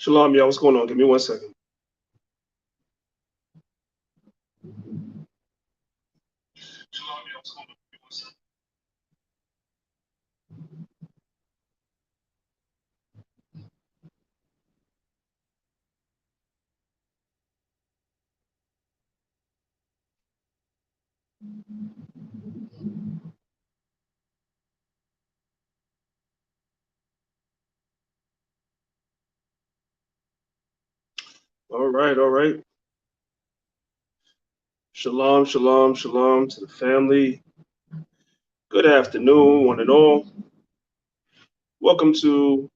Shalom, y'all. What's going on? Give me 1 second. Shalom, y'all. What's going on? Give me 1 second. All right, all right. Shalom, shalom, shalom to the family. Good afternoon, one and all. Welcome to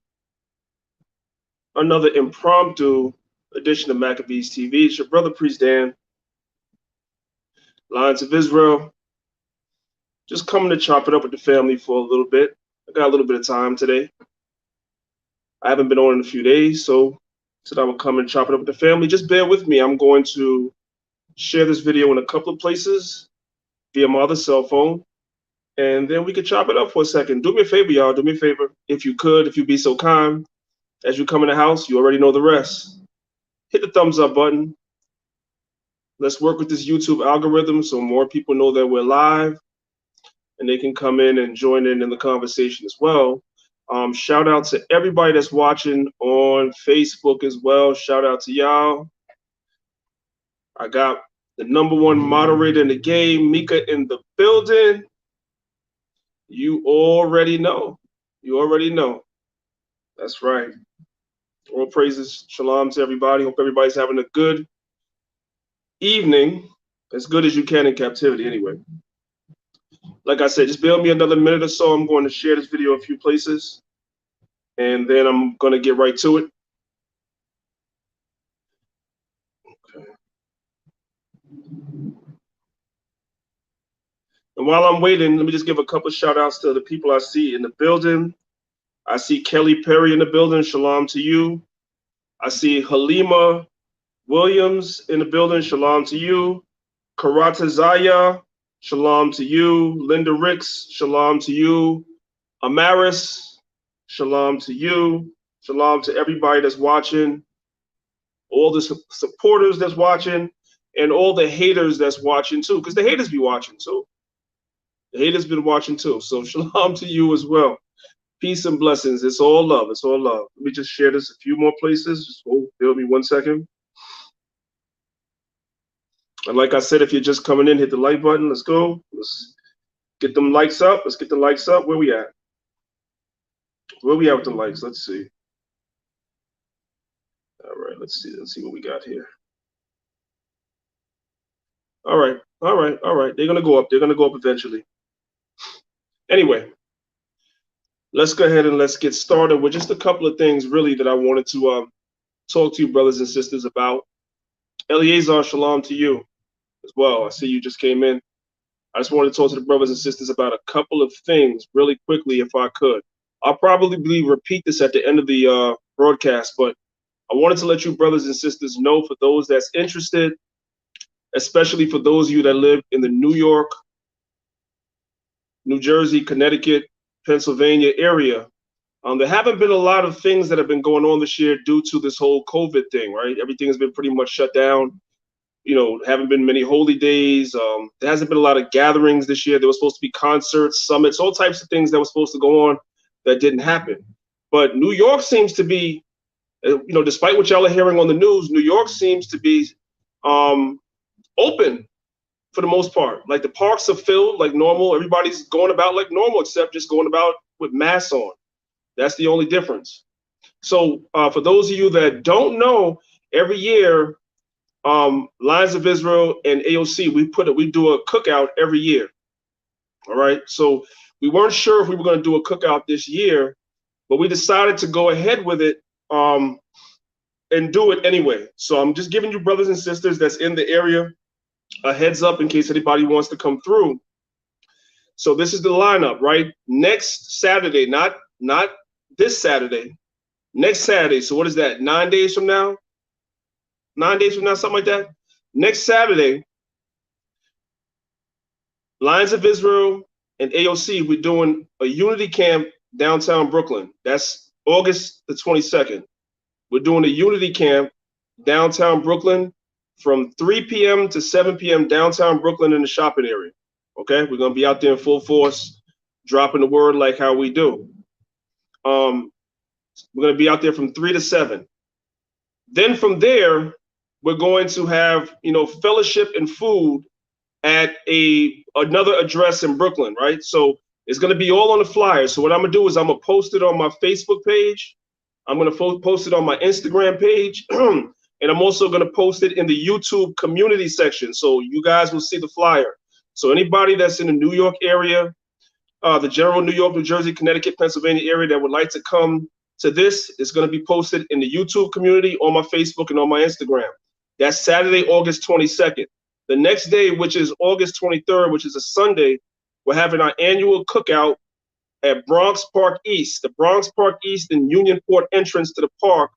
another impromptu edition of Maccabees TV. It's your brother, Priest Dan, Lions of Israel. Just coming to chop it up with the family for a little bit. I got a little bit of time today. I haven't been on in a few days, so said I would come and chop it up with the family. Just bear with me. I'm going to share this video in a couple of places via my other cell phone, and then we could chop it up for a second. Do me a favor, y'all. Do me a favor. If you could, if you'd be so kind, as you come in the house, you already know the rest. Hit the thumbs up button. Let's work with this YouTube algorithm so more people know that we're live and they can come in and join in the conversation as well. Shout out to everybody that's watching on Facebook as well. Shout out to y'all. I got the #1 moderator in the game, Mika, in the building. You already know. You already know. That's right. All praises. Shalom to everybody. Hope everybody's having a good evening. As good as you can in captivity, anyway. Like I said, just bear with me another minute or so. I'm going to share this video a few places, and then I'm going to get right to it. Okay. And while I'm waiting, let me just give a couple of shout outs to the people I see in the building. I see Kelly Perry in the building. Shalom to you. I see Halima Williams in the building. Shalom to you. Karata Zaya. Shalom to you. Linda Ricks. Shalom to you. Amaris. Shalom to you. Shalom to everybody that's watching. All the supporters that's watching. And all the haters that's watching too. Because the haters be watching too. The haters been watching too. So shalom to you as well. Peace and blessings. It's all love. It's all love. Let me just share this a few more places. Just hold, bear with me 1 second. And like I said, if you're just coming in, hit the like button. Let's go. Let's get them likes up. Let's get the likes up. Where we at? Where we at with the likes? Let's see. All right. Let's see. Let's see what we got here. All right. All right. All right. They're gonna go up. They're gonna go up eventually. Anyway, let's go ahead and let's get started with just a couple of things really that I wanted to talk to you brothers and sisters about. Eliezer, shalom to you as well. I see you just came in. I just wanted to talk to the brothers and sisters about a couple of things really quickly if I could. I'll probably repeat this at the end of the broadcast, but I wanted to let you brothers and sisters know, for those that's interested, especially for those of you that live in the New York, New Jersey, Connecticut, Pennsylvania area, there haven't been a lot of things that have been going on this year due to this whole COVID thing, right? Everything has been pretty much shut down. You know, haven't been many holy days. There hasn't been a lot of gatherings this year. There was supposed to be concerts, summits, all types of things that were supposed to go on that didn't happen. But New York seems to be, you know, despite what y'all are hearing on the news, New York seems to be open for the most part. Like the parks are filled like normal. Everybody's going about like normal, except just going about with masks on. That's the only difference. So for those of you that don't know, every year, Lions of Israel and AOC, we do a cookout every year. All right. So we weren't sure if we were going to do a cookout this year, but we decided to go ahead with it and do it anyway. So I'm just giving you brothers and sisters that's in the area a heads up in case anybody wants to come through. So this is the lineup, right? Next Saturday, not this Saturday, next Saturday. So what is that? 9 days from now? 9 days from now, something like that. Next Saturday, Lions of Israel and AOC, we're doing a unity camp downtown Brooklyn. That's August the 22nd. We're doing a Unity Camp downtown Brooklyn from 3 p.m. to 7 p.m. downtown Brooklyn in the shopping area. Okay, we're gonna be out there in full force, dropping the word like how we do. We're gonna be out there from 3 to 7. Then from there, we're going to have, you know, fellowship and food at another address in Brooklyn, right? So it's going to be all on the flyer. So what I'm going to do is I'm going to post it on my Facebook page. I'm going to post it on my Instagram page. And I'm also going to post it in the YouTube community section. So you guys will see the flyer. So anybody that's in the New York area, the general New York, New Jersey, Connecticut, Pennsylvania area that would like to come to this, is going to be posted in the YouTube community, on my Facebook, and on my Instagram. That's Saturday, August 22nd. The next day, which is August 23rd, which is a Sunday, we're having our annual cookout at Bronx Park East, the Bronx Park East and Unionport entrance to the park,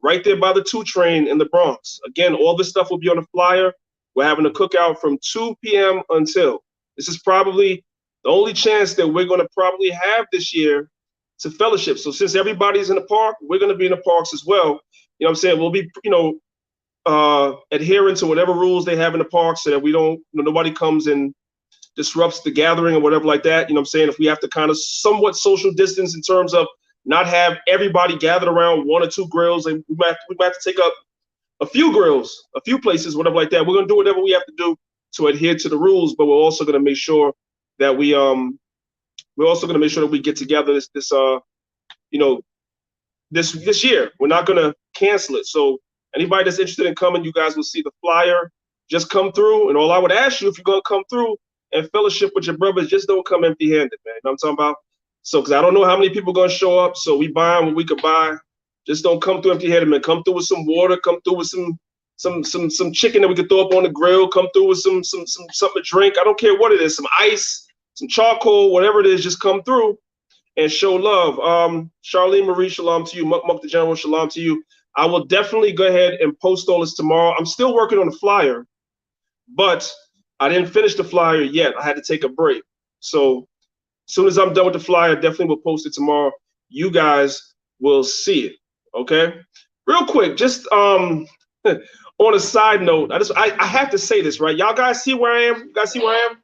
right there by the 2 train in the Bronx. Again, all this stuff will be on the flyer. We're having a cookout from 2 p.m. until. This is probably the only chance that we're going to probably have this year to fellowship. So since everybody's in the park, we're going to be in the parks as well. You know what I'm saying? We'll be, you know, adhering to whatever rules they have in the park so that we don't, you know, nobody comes and disrupts the gathering or whatever like that. You know what I'm saying? If we have to kind of somewhat social distance in terms of not have everybody gathered around 1 or 2 grills, and we might have to take up a few grills, a few places, whatever like that. We're going to do whatever we have to do to adhere to the rules, but we're also going to make sure that we get together this year. We're not going to cancel it. So anybody that's interested in coming, you guys will see the flyer. Just come through, and all I would ask you, if you're going to come through and fellowship with your brothers, just don't come empty-handed, man. You know what I'm talking about? So, because I don't know how many people are going to show up, so we buy what we could buy. Just don't come through empty-handed, man. Come through with some water. Come through with some chicken that we could throw up on the grill. Come through with some something to drink. I don't care what it is, some ice, some charcoal, whatever it is. Just come through and show love. Charlene Marie, shalom to you. Muck the General, shalom to you. I will definitely go ahead and post all this tomorrow. I'm still working on the flyer, but I didn't finish the flyer yet. I had to take a break. So as soon as I'm done with the flyer, definitely will post it tomorrow. You guys will see it. Okay? Real quick, just on a side note, I have to say this, right? Y'all guys see where I am? You guys see where I am?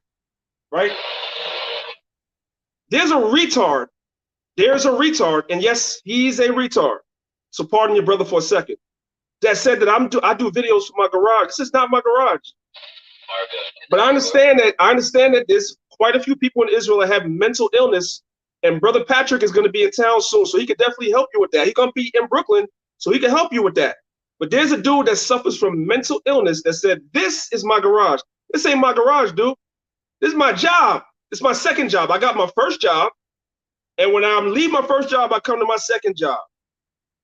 Right? There's a retard. And yes, he's a retard. So pardon your brother for a second. That said that I do videos from my garage. This is not my garage. But I understand that there's quite a few people in Israel that have mental illness, and Brother Patrick is going to be in town soon, so he could definitely help you with that. He's going to be in Brooklyn, so he can help you with that. But there's a dude that suffers from mental illness that said, this is my garage. This ain't my garage, dude. This is my job. It's my second job. I got my first job, and when I leave my first job, I come to my second job.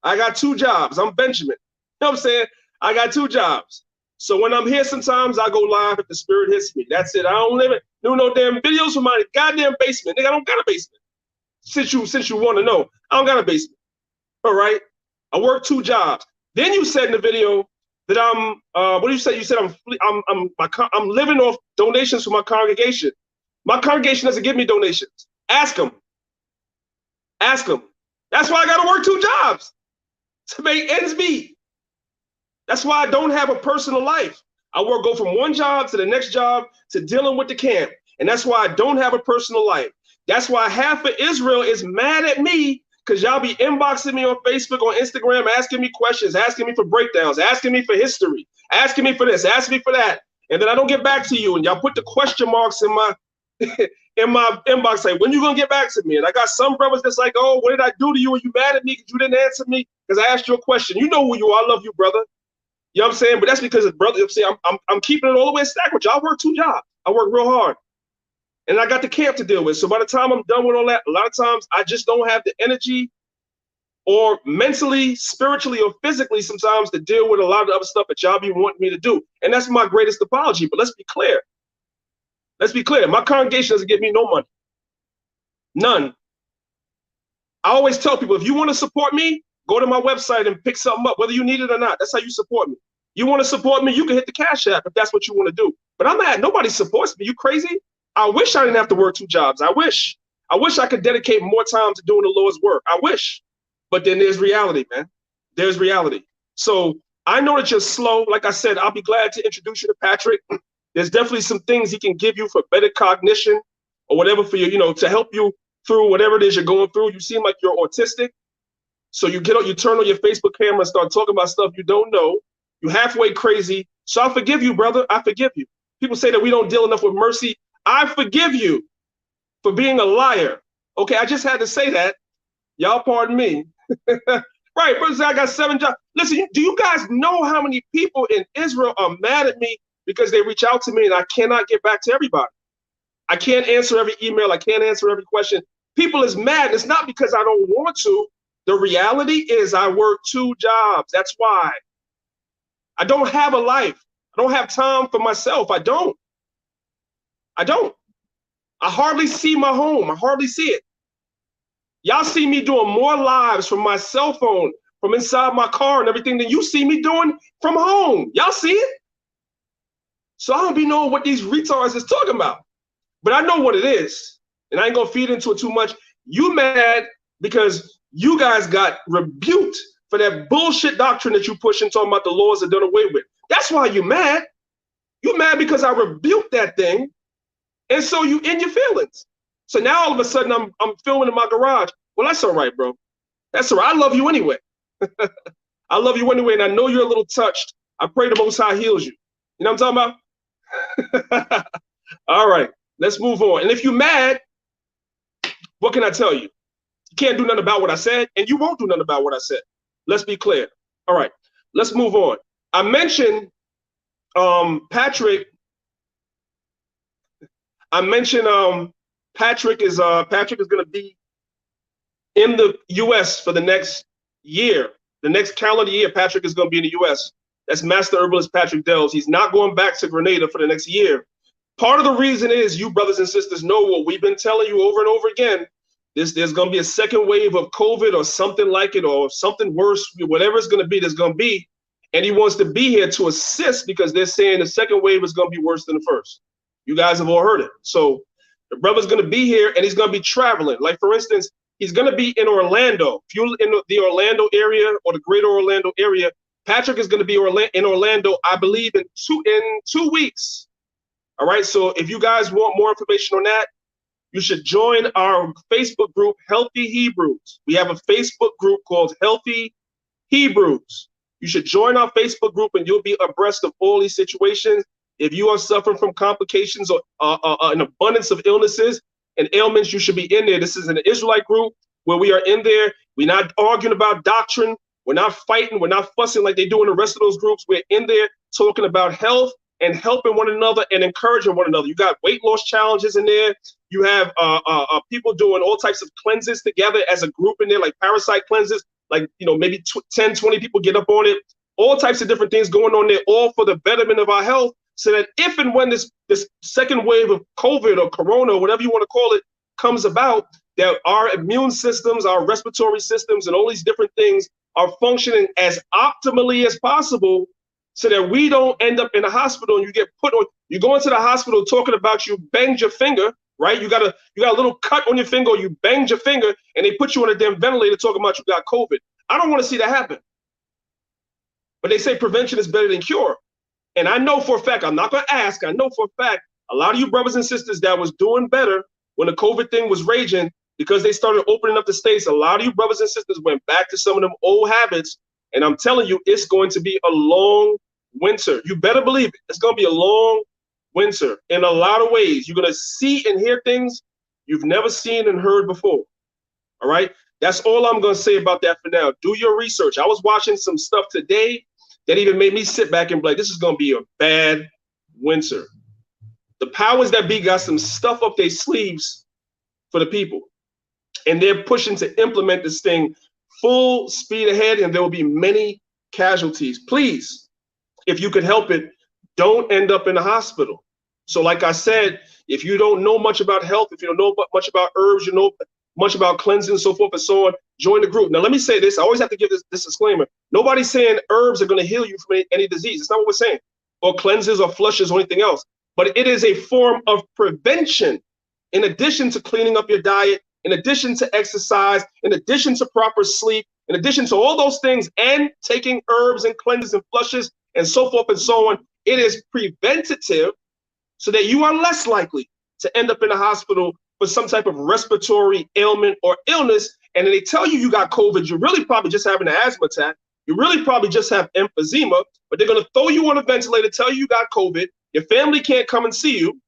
I got 2 jobs. I'm Benjamin. You know what I'm saying? I got 2 jobs. So when I'm here, sometimes I go live if the spirit hits me. That's it. I don't live it. Do no damn videos from my goddamn basement. Nigga, I don't got a basement. Since you want to know, I don't got a basement. All right. I work 2 jobs. Then you said in the video that I'm. What did you say? You said I'm living off donations from my congregation. My congregation doesn't give me donations. Ask them. Ask them. That's why I got to work 2 jobs to make ends meet. That's why I don't have a personal life. I go from one job to the next job to dealing with the camp. And that's why I don't have a personal life. That's why half of Israel is mad at me, because y'all be inboxing me on Facebook, on Instagram, asking me questions, asking me for breakdowns, asking me for history, asking me for this, asking me for that. And then I don't get back to you. And y'all put the question marks in my in my inbox, like, when you gonna get back to me? And I got some brothers that's like, oh, what did I do to you? Are you mad at me because you didn't answer me? Because I asked you a question. You know who you are. I love you, brother. You know what I'm saying? But that's because, brother, I'm keeping it all the way stacked with you. I work 2 jobs. I work real hard. And I got the camp to deal with. So by the time I'm done with all that, a lot of times I just don't have the energy, or mentally, spiritually, or physically sometimes, to deal with a lot of the other stuff that y'all be wanting me to do. And that's my greatest apology. But let's be clear. Let's be clear. My congregation doesn't give me no money. None. I always tell people, if you want to support me, go to my website and pick something up, whether you need it or not. That's how you support me. You want to support me, you can hit the Cash App if that's what you want to do. But I'm mad. Nobody supports me. You crazy? I wish I didn't have to work 2 jobs. I wish I could dedicate more time to doing the Lord's work. I wish. But then there's reality, man. there's reality. So I know that you're slow. Like I said, I'll be glad to introduce you to Patrick. There's definitely some things he can give you for better cognition or whatever for you, to help you through whatever it is you're going through. You seem like you're autistic. So you turn on your Facebook camera and start talking about stuff you don't know. You're halfway crazy. So I forgive you, brother. I forgive you. People say that we don't deal enough with mercy. I forgive you for being a liar. Okay, I just had to say that. Y'all pardon me. Right, brother, I got 7 jobs. Listen, do you guys know how many people in Israel are mad at me because they reach out to me and I cannot get back to everybody? I can't answer every email. I can't answer every question. People is mad. It's not because I don't want to. The reality is I work 2 jobs. That's why. I don't have a life. I don't have time for myself. I don't. I hardly see my home. I hardly see it. Y'all see me doing more lives from my cell phone, from inside my car and everything than you see me doing from home. Y'all see it? So I don't be knowing what these retards is talking about. But I know what it is. And I ain't gonna feed into it too much. You mad because you guys got rebuked for that bullshit doctrine that you pushing, talking about the laws are done away with. That's why you mad. You mad because I rebuked that thing. And so you in your feelings. So now all of a sudden I'm filming in my garage. Well, that's all right, bro. That's all right. I love you anyway. I love you anyway, and I know you're a little touched. I pray the Most High heals you. You know what I'm talking about? All right, let's move on. And if you're mad, what can I tell you? You can't do nothing about what I said, and you won't do nothing about what I said. Let's be clear. All right, let's move on. I mentioned Patrick. Patrick is going to be in the U.S. for the next year. The next calendar year, Patrick is going to be in the U.S. That's Master Herbalist Patrick Dells. He's not going back to Grenada for the next year. Part of the reason is you brothers and sisters know what we've been telling you over and over again. There's going to be a second wave of COVID or something like it or something worse, whatever it's going to be, there's going to be. And he wants to be here to assist because they're saying the second wave is going to be worse than the first. You guys have all heard it. So the brother's going to be here and he's going to be traveling. Like, for instance, he's going to be in Orlando. If you're in the Orlando area or the greater Orlando area, Patrick is going to be in Orlando, I believe, in 2 weeks. All right. So if you guys want more information on that, you should join our Facebook group, Healthy Hebrews. We have a Facebook group called Healthy Hebrews. You should join our Facebook group and you'll be abreast of all these situations. If you are suffering from complications or an abundance of illnesses and ailments, you should be in there. This is an Israelite group where we are in there. We're not arguing about doctrine. We're not fighting. We're not fussing like they do in the rest of those groups. We're in there talking about health and helping one another and encouraging one another. You got weight loss challenges in there. You have people doing all types of cleanses together as a group in there, like parasite cleanses, like, maybe 10, 20 people get up on it. All types of different things going on there, all for the betterment of our health. So that if and when this second wave of COVID or Corona, or whatever you want to call it, comes about, that our immune systems, our respiratory systems, and all these different things are functioning as optimally as possible, so that we don't end up in a hospital and you get put on. You go into the hospital talking about you banged your finger, right? You got a little cut on your finger, or you banged your finger, and they put you on a damn ventilator talking about you got COVID. I don't want to see that happen. But they say prevention is better than cure. And I know for a fact, I'm not going to ask, I know for a fact, a lot of you brothers and sisters that was doing better when the COVID thing was raging, because they started opening up the states, a lot of you brothers and sisters went back to some of them old habits. And I'm telling you, it's going to be a long winter. You better believe it. It's going to be a long winter in a lot of ways. You're going to see and hear things you've never seen and heard before. All right. That's all I'm going to say about that for now. Do your research. I was watching some stuff today that even made me sit back and be like, this is going to be a bad winter. The powers that be got some stuff up their sleeves for the people. And they're pushing to implement this thing full speed ahead, and there will be many casualties. Please, if you could help it, don't end up in the hospital. So like I said, if you don't know much about health, if you don't know much about herbs, you know much about cleansing and so forth and so on, join the group. Now, let me say this. I always have to give this disclaimer. Nobody's saying herbs are going to heal you from any disease. It's not what we're saying, or cleanses or flushes or anything else. But it is a form of prevention, in addition to cleaning up your diet, in addition to exercise, in addition to proper sleep, In addition to all those things and taking herbs and cleanses and flushes and so forth and so on, it is preventative so that you are less likely to end up in the hospital for some type of respiratory ailment or illness. And then they tell you got COVID, you're really probably just having an asthma attack. You really probably just have emphysema, but they're going to throw you on a ventilator, tell you got COVID. Your family can't come and see you.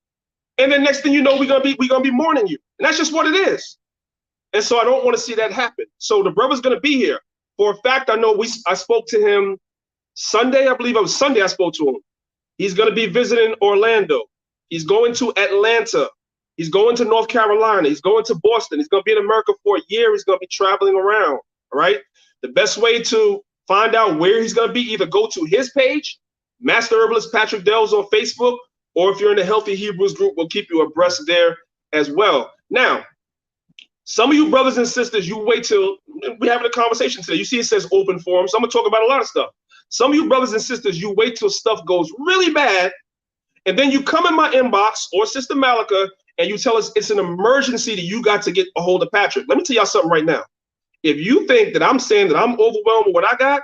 And then next thing you know, we're gonna be mourning you. And that's just what it is. And so I don't want to see that happen. So the brother's gonna be here. For a fact, I know I spoke to him Sunday, I believe it was Sunday I spoke to him. He's gonna be visiting Orlando. He's going to Atlanta. He's going to North Carolina. He's going to Boston. He's gonna be in America for a year. He's gonna be traveling around, all right? The best way to find out where he's gonna be, either go to his page, Master Herbalist Patrick Dells on Facebook, or if you're in the Healthy Hebrews group, we'll keep you abreast there as well. Now, some of you brothers and sisters, you wait till we're having a conversation today. You see it says open forum, so I'm going to talk about a lot of stuff. Some of you brothers and sisters, you wait till stuff goes really bad, and then you come in my inbox or Sister Malika, and you tell us it's an emergency that you got to get a hold of Patrick. Let me tell y'all something right now. If you think that I'm saying that I'm overwhelmed with what I got,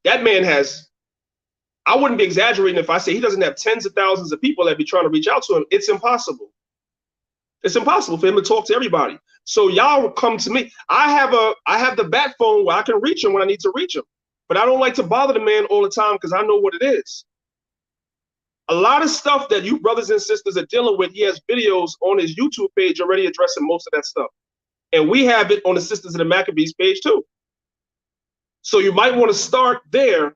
that man has... I wouldn't be exaggerating if I say he doesn't have tens of thousands of people that be trying to reach out to him. It's impossible. It's impossible for him to talk to everybody. So y'all come to me. I have the bat phone where I can reach him when I need to reach him. But I don't like to bother the man all the time because I know what it is. A lot of stuff that you brothers and sisters are dealing with, he has videos on his YouTube page already addressing most of that stuff. And we have it on the Sisters of the Maccabees page too. So you might want to start there.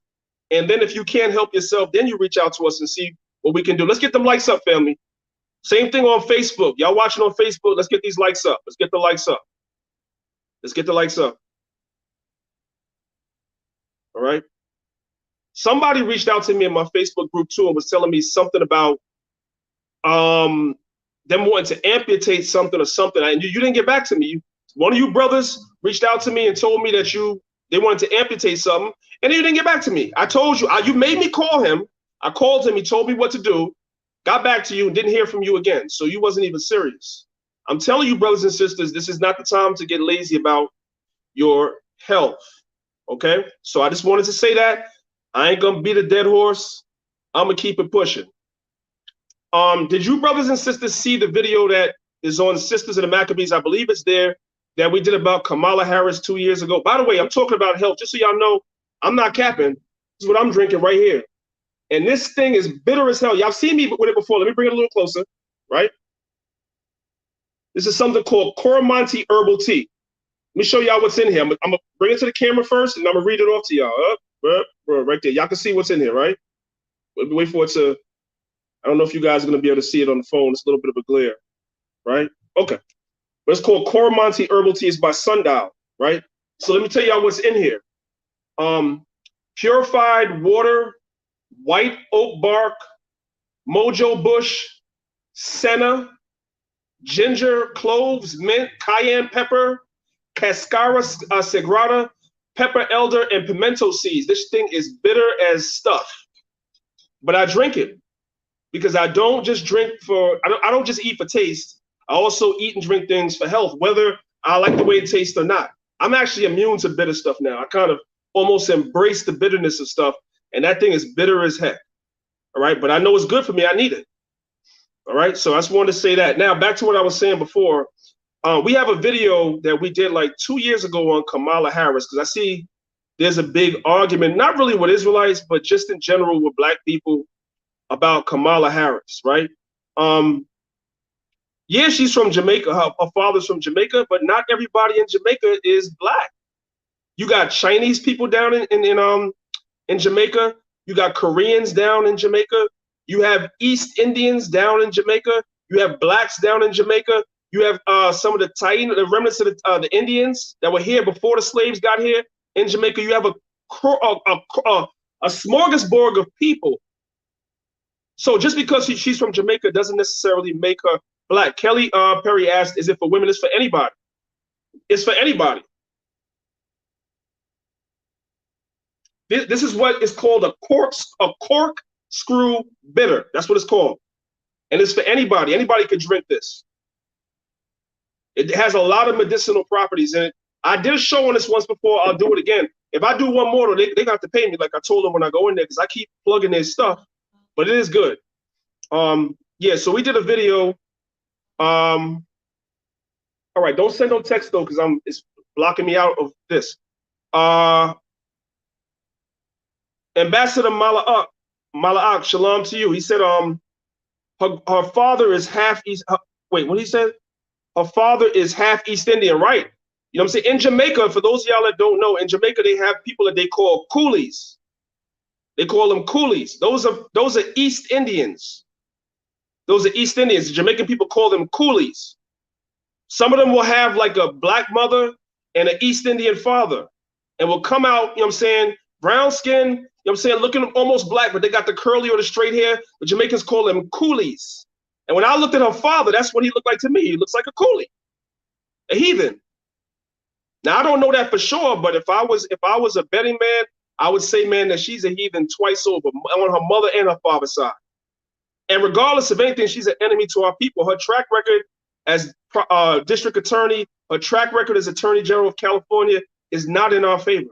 And then if you can't help yourself, then you reach out to us and see what we can do. Let's get them likes up, family. Same thing on Facebook. Y'all watching on Facebook, let's get these likes up. Let's get the likes up. Let's get the likes up. All right. Somebody reached out to me in my Facebook group too and was telling me something about them wanting to amputate something or something. And you didn't get back to me. One of you brothers reached out to me and told me that they wanted to amputate something, and then you didn't get back to me. I told you, you made me call him. I called him, he told me what to do, got back to you, and didn't hear from you again. So you wasn't even serious. I'm telling you, brothers and sisters, this is not the time to get lazy about your health, okay? So I just wanted to say that. I ain't gonna beat a dead horse. I'm gonna keep it pushing. Did you brothers and sisters see the video that is on Sisters of the Maccabees? I believe it's there, that we did about Kamala Harris 2 years ago. By the way, I'm talking about health, just so y'all know, I'm not capping. This is what I'm drinking right here. And this thing is bitter as hell. Y'all seen me with it before. Let me bring it a little closer, right? This is something called Coromantee Herbal Tea. Let me show y'all what's in here. I'm gonna bring it to the camera first, and I'm gonna read it off to y'all. Right there. Y'all can see what's in here, right? Wait for it to, I don't know if you guys are gonna be able to see it on the phone. It's a little bit of a glare, right? Okay. But it's called Coromantee Herbal Tea. It's by Sundial, right? So let me tell y'all what's in here. Purified water, white oak bark, mojo bush, senna, ginger, cloves, mint, cayenne pepper, cascara sagrada, pepper elder, and pimento seeds. This thing is bitter as stuff. But I drink it because I don't just drink for, I don't just eat for taste. I also eat and drink things for health, whether I like the way it tastes or not. I'm actually immune to bitter stuff now. I kind of almost embrace the bitterness of stuff, and that thing is bitter as heck. All right, but I know it's good for me. I need it. All right, so I just wanted to say that. Now, back to what I was saying before. We have a video that we did like 2 years ago on Kamala Harris, because I see there's a big argument, not really with Israelites, but just in general with Black people about Kamala Harris, right? Yeah, she's from Jamaica. Her father's from Jamaica, but not everybody in Jamaica is Black. You got Chinese people down in Jamaica. You got Koreans down in Jamaica. You have East Indians down in Jamaica. You have Blacks down in Jamaica. You have some of the Taino, the remnants of the Indians that were here before the slaves got here in Jamaica. You have a smorgasbord of people. So just because she's from Jamaica doesn't necessarily make her Black. Kelly Perry asked, "Is it for women?" It's for anybody. It's for anybody. This is what is called a corkscrew bitter. That's what it's called, and it's for anybody. Anybody could drink this. It has a lot of medicinal properties in it. I did a show on this once before. I'll do it again. If I do one more, they got to pay me, like I told them when I go in there, because I keep plugging their stuff. But it is good. Yeah, so we did a video. All right, don't send no text though, because it's blocking me out of this. Ambassador Mala'ak, shalom to you. He said, her father is half East. Wait, what he said? Her father is half East Indian, right? You know what I'm saying? In Jamaica, for those of y'all that don't know, in Jamaica they have people that they call coolies. They call them coolies. Those are East Indians. Those are East Indians. The Jamaican people call them coolies. Some of them will have like a black mother and an East Indian father, and will come out, you know what I'm saying, brown skin, you know what I'm saying, looking almost black, but they got the curly or the straight hair. The Jamaicans call them coolies. And when I looked at her father, that's what he looked like to me. He looks like a coolie, a heathen. Now I don't know that for sure, but if I was a betting man, I would say, man, that she's a heathen twice over on her mother and her father's side. And regardless of anything, she's an enemy to our people. Her track record as district attorney, her track record as attorney general of California is not in our favor.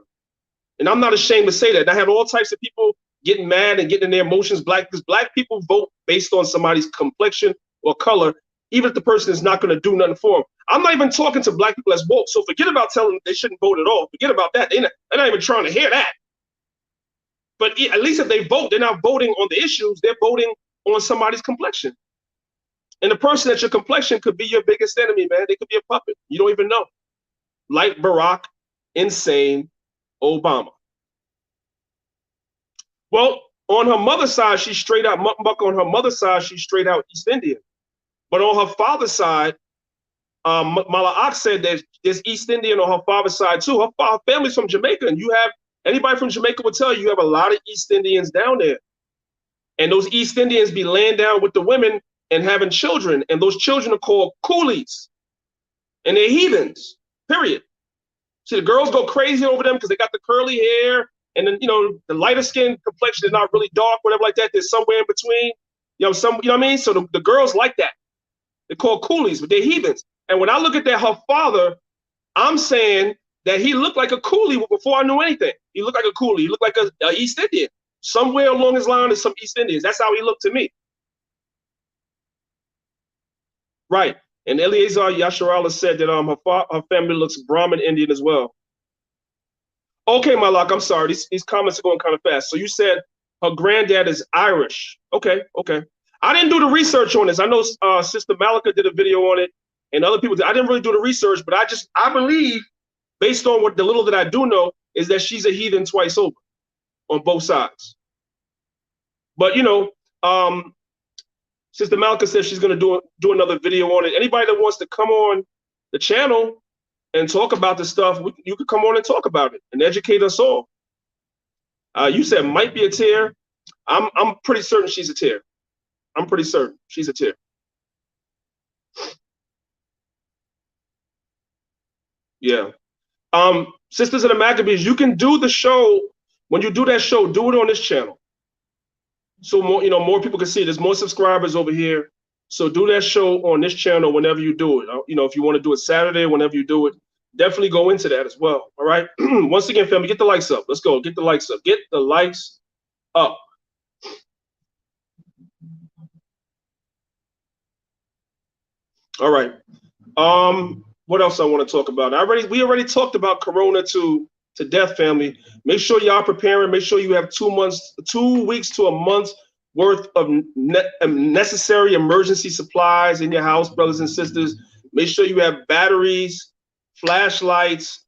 And I'm not ashamed to say that. And I had all types of people getting mad and getting in their emotions, because black people vote based on somebody's complexion or color, even if the person is not going to do nothing for them. I'm not even talking to black people as woke, so forget about telling them they shouldn't vote at all. Forget about that. They're not even trying to hear that. But at least if they vote, they're not voting on the issues. They're voting on somebody's complexion. And the person at your complexion could be your biggest enemy, man. They could be a puppet. You don't even know. Like Barack, insane Obama. Well, on her mother's side, she's straight out muck. On her mother's side, she's straight out East Indian. But on her father's side, Mala'ak said that there's East Indian on her father's side too. Her family's from Jamaica, and anybody from Jamaica would tell you have a lot of East Indians down there. And those East Indians be laying down with the women and having children, and those children are called coolies. And they're heathens, period. See, the girls go crazy over them because they got the curly hair, and then, you know, the lighter skin complexion is not really dark, whatever like that. There's somewhere in between. You know what I mean? So the girls like that. They're called coolies, but they're heathens. And when I look at her father, I'm saying that he looked like a coolie before I knew anything. He looked like a coolie. He looked like a East Indian. Somewhere along his line is some East Indians. That's how he looked to me. Right. And Eleazar Yasharala said that her family looks Brahmin Indian as well. Okay, Malak, I'm sorry. These comments are going kind of fast. So you said her granddad is Irish. Okay. I didn't do the research on this. I know Sister Malika did a video on it, and other people did. I didn't really do the research, but I believe, based on what the little that I do know, is that she's a heathen twice over on both sides. But, you know, Sister Malika says she's going to do another video on it. Anybody that wants to come on the channel and talk about this stuff, you could come on and talk about it and educate us all. You said might be a tear. I'm pretty certain she's a tear. I'm pretty certain she's a tear. Yeah. Sisters of the Maccabees, you can do the show. When you do that show, do it on this channel. So more people can see it. There's more subscribers over here. So do that show on this channel whenever you do it. If you want to do it Saturday, whenever you do it, definitely go into that as well. All right. Once again, family, get the likes up. Let's go. Get the likes up. Get the likes up. All right. What else I want to talk about? We already talked about Corona to death, family. Make sure y'all preparing. Make sure you have 2 weeks to a month's worth of necessary emergency supplies in your house, brothers and sisters. Make sure you have batteries, flashlights,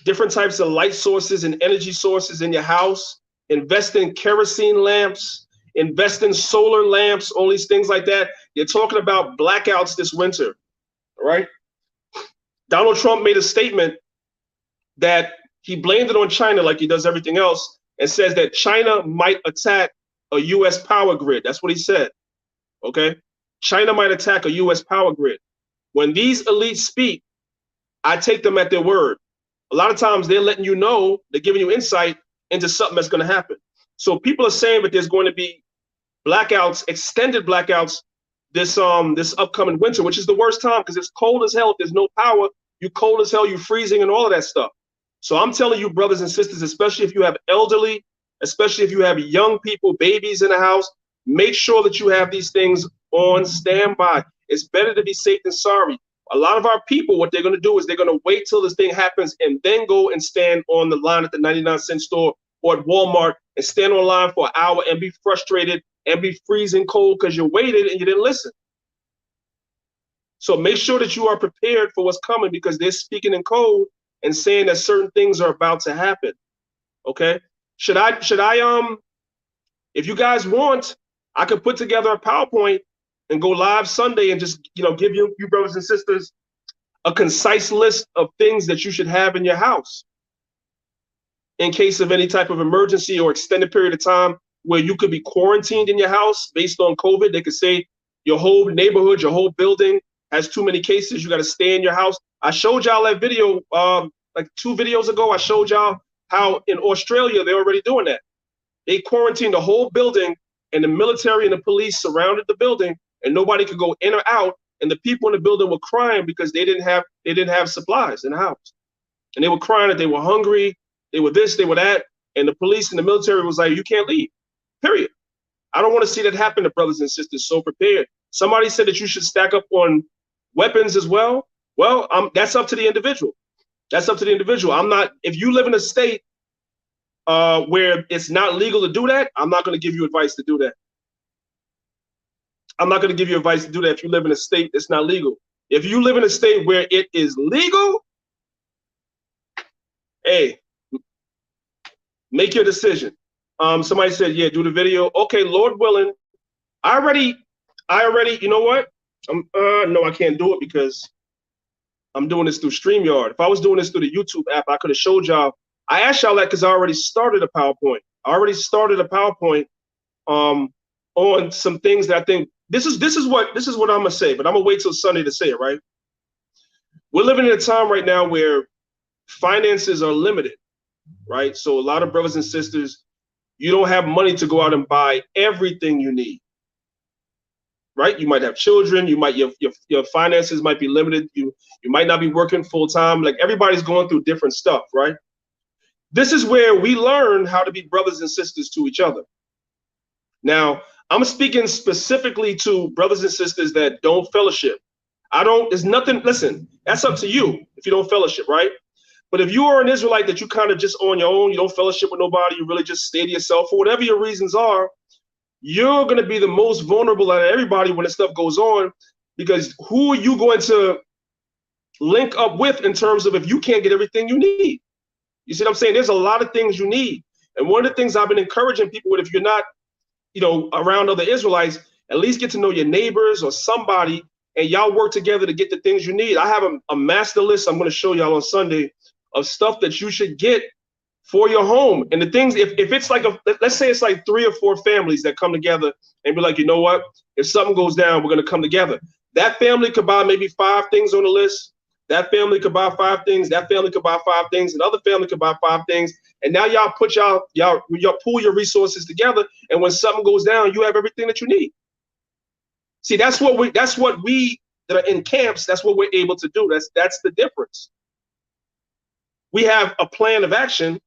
different types of light sources and energy sources in your house. Invest in kerosene lamps, invest in solar lamps, all these things like that. You're talking about blackouts this winter, all right? Donald Trump made a statement that he blamed it on China like he does everything else, and says that China might attack a U.S. power grid. That's what he said, okay? China might attack a U.S. power grid. When these elites speak, I take them at their word. A lot of times they're letting you know, they're giving you insight into something that's going to happen. So people are saying that there's going to be blackouts, extended blackouts this upcoming winter, which is the worst time because it's cold as hell. If there's no power, You cold as hell, you freezing and all of that stuff. So I'm telling you, brothers and sisters, especially if you have elderly, especially if you have young people, babies in the house, make sure that you have these things on standby. It's better to be safe than sorry. A lot of our people, what they're going to do is they're going to wait till this thing happens and then go and stand on the line at the 99-cent store or at Walmart and stand on line for an hour and be frustrated and be freezing cold because you waited and you didn't listen. So make sure that you are prepared for what's coming, because they're speaking in code and saying that certain things are about to happen. Okay? Should I if you guys want, I could put together a PowerPoint and go live Sunday and just, give you brothers and sisters a concise list of things that you should have in your house in case of any type of emergency or extended period of time where you could be quarantined in your house based on COVID. They could say your whole neighborhood, your whole building has too many cases. You got to stay in your house. I showed y'all that video like 2 videos ago. I showed y'all how in Australia they're already doing that. They quarantined the whole building, and the military and the police surrounded the building, and nobody could go in or out. And the people in the building were crying because they didn't have supplies in the house, and they were crying that they were hungry, they were this, they were that, and the police and the military was like, "You can't leave." Period. I don't want to see that happen to brothers and sisters. So prepared. Somebody said that you should stack up on weapons as well. Well, that's up to the individual. That's up to the individual. I'm not. If you live in a state where it's not legal to do that, I'm not going to give you advice to do that. I'm not going to give you advice to do that if you live in a state that's not legal. If you live in a state where it is legal, hey, make your decision. Somebody said, yeah, do the video. Okay, Lord willing, I already, you know what? No, I can't do it because I'm doing this through StreamYard. If I was doing this through the YouTube app, I could have showed y'all. I asked y'all that because I already started a PowerPoint. On some things that I think this is what I'm gonna say, but I'm gonna wait till Sunday to say it, right? We're living in a time right now where finances are limited, right? So a lot of brothers and sisters, you don't have money to go out and buy everything you need, right? You might have children, your finances might be limited, you might not be working full time. Like, everybody's going through different stuff, right? This is where we learn how to be brothers and sisters to each other. Now, I'm speaking specifically to brothers and sisters that don't fellowship. There's nothing, listen, that's up to you if you don't fellowship, right? But if you are an Israelite that you kind of just on your own, you don't fellowship with nobody, you really just stay to yourself, for whatever your reasons are, you're going to be the most vulnerable out of everybody when this stuff goes on, because who are you going to link up with in terms of if you can't get everything you need? You see what I'm saying? There's a lot of things you need. And one of the things I've been encouraging people with, if you're not, around other Israelites, at least get to know your neighbors or somebody, and y'all work together to get the things you need. I have a master list I'm going to show y'all on Sunday of stuff that you should get for your home. And the things, if it's like let's say it's like 3 or 4 families that come together and be like, you know what, if something goes down, we're going to come together. That family could buy maybe 5 things on the list. That family could buy 5 things. That family could buy 5 things. Another family could buy 5 things. And now y'all put y'all pool your resources together. And when something goes down, you have everything that you need. See, that's what we that are in camps, that's what we're able to do. That's the difference. We have a plan of action.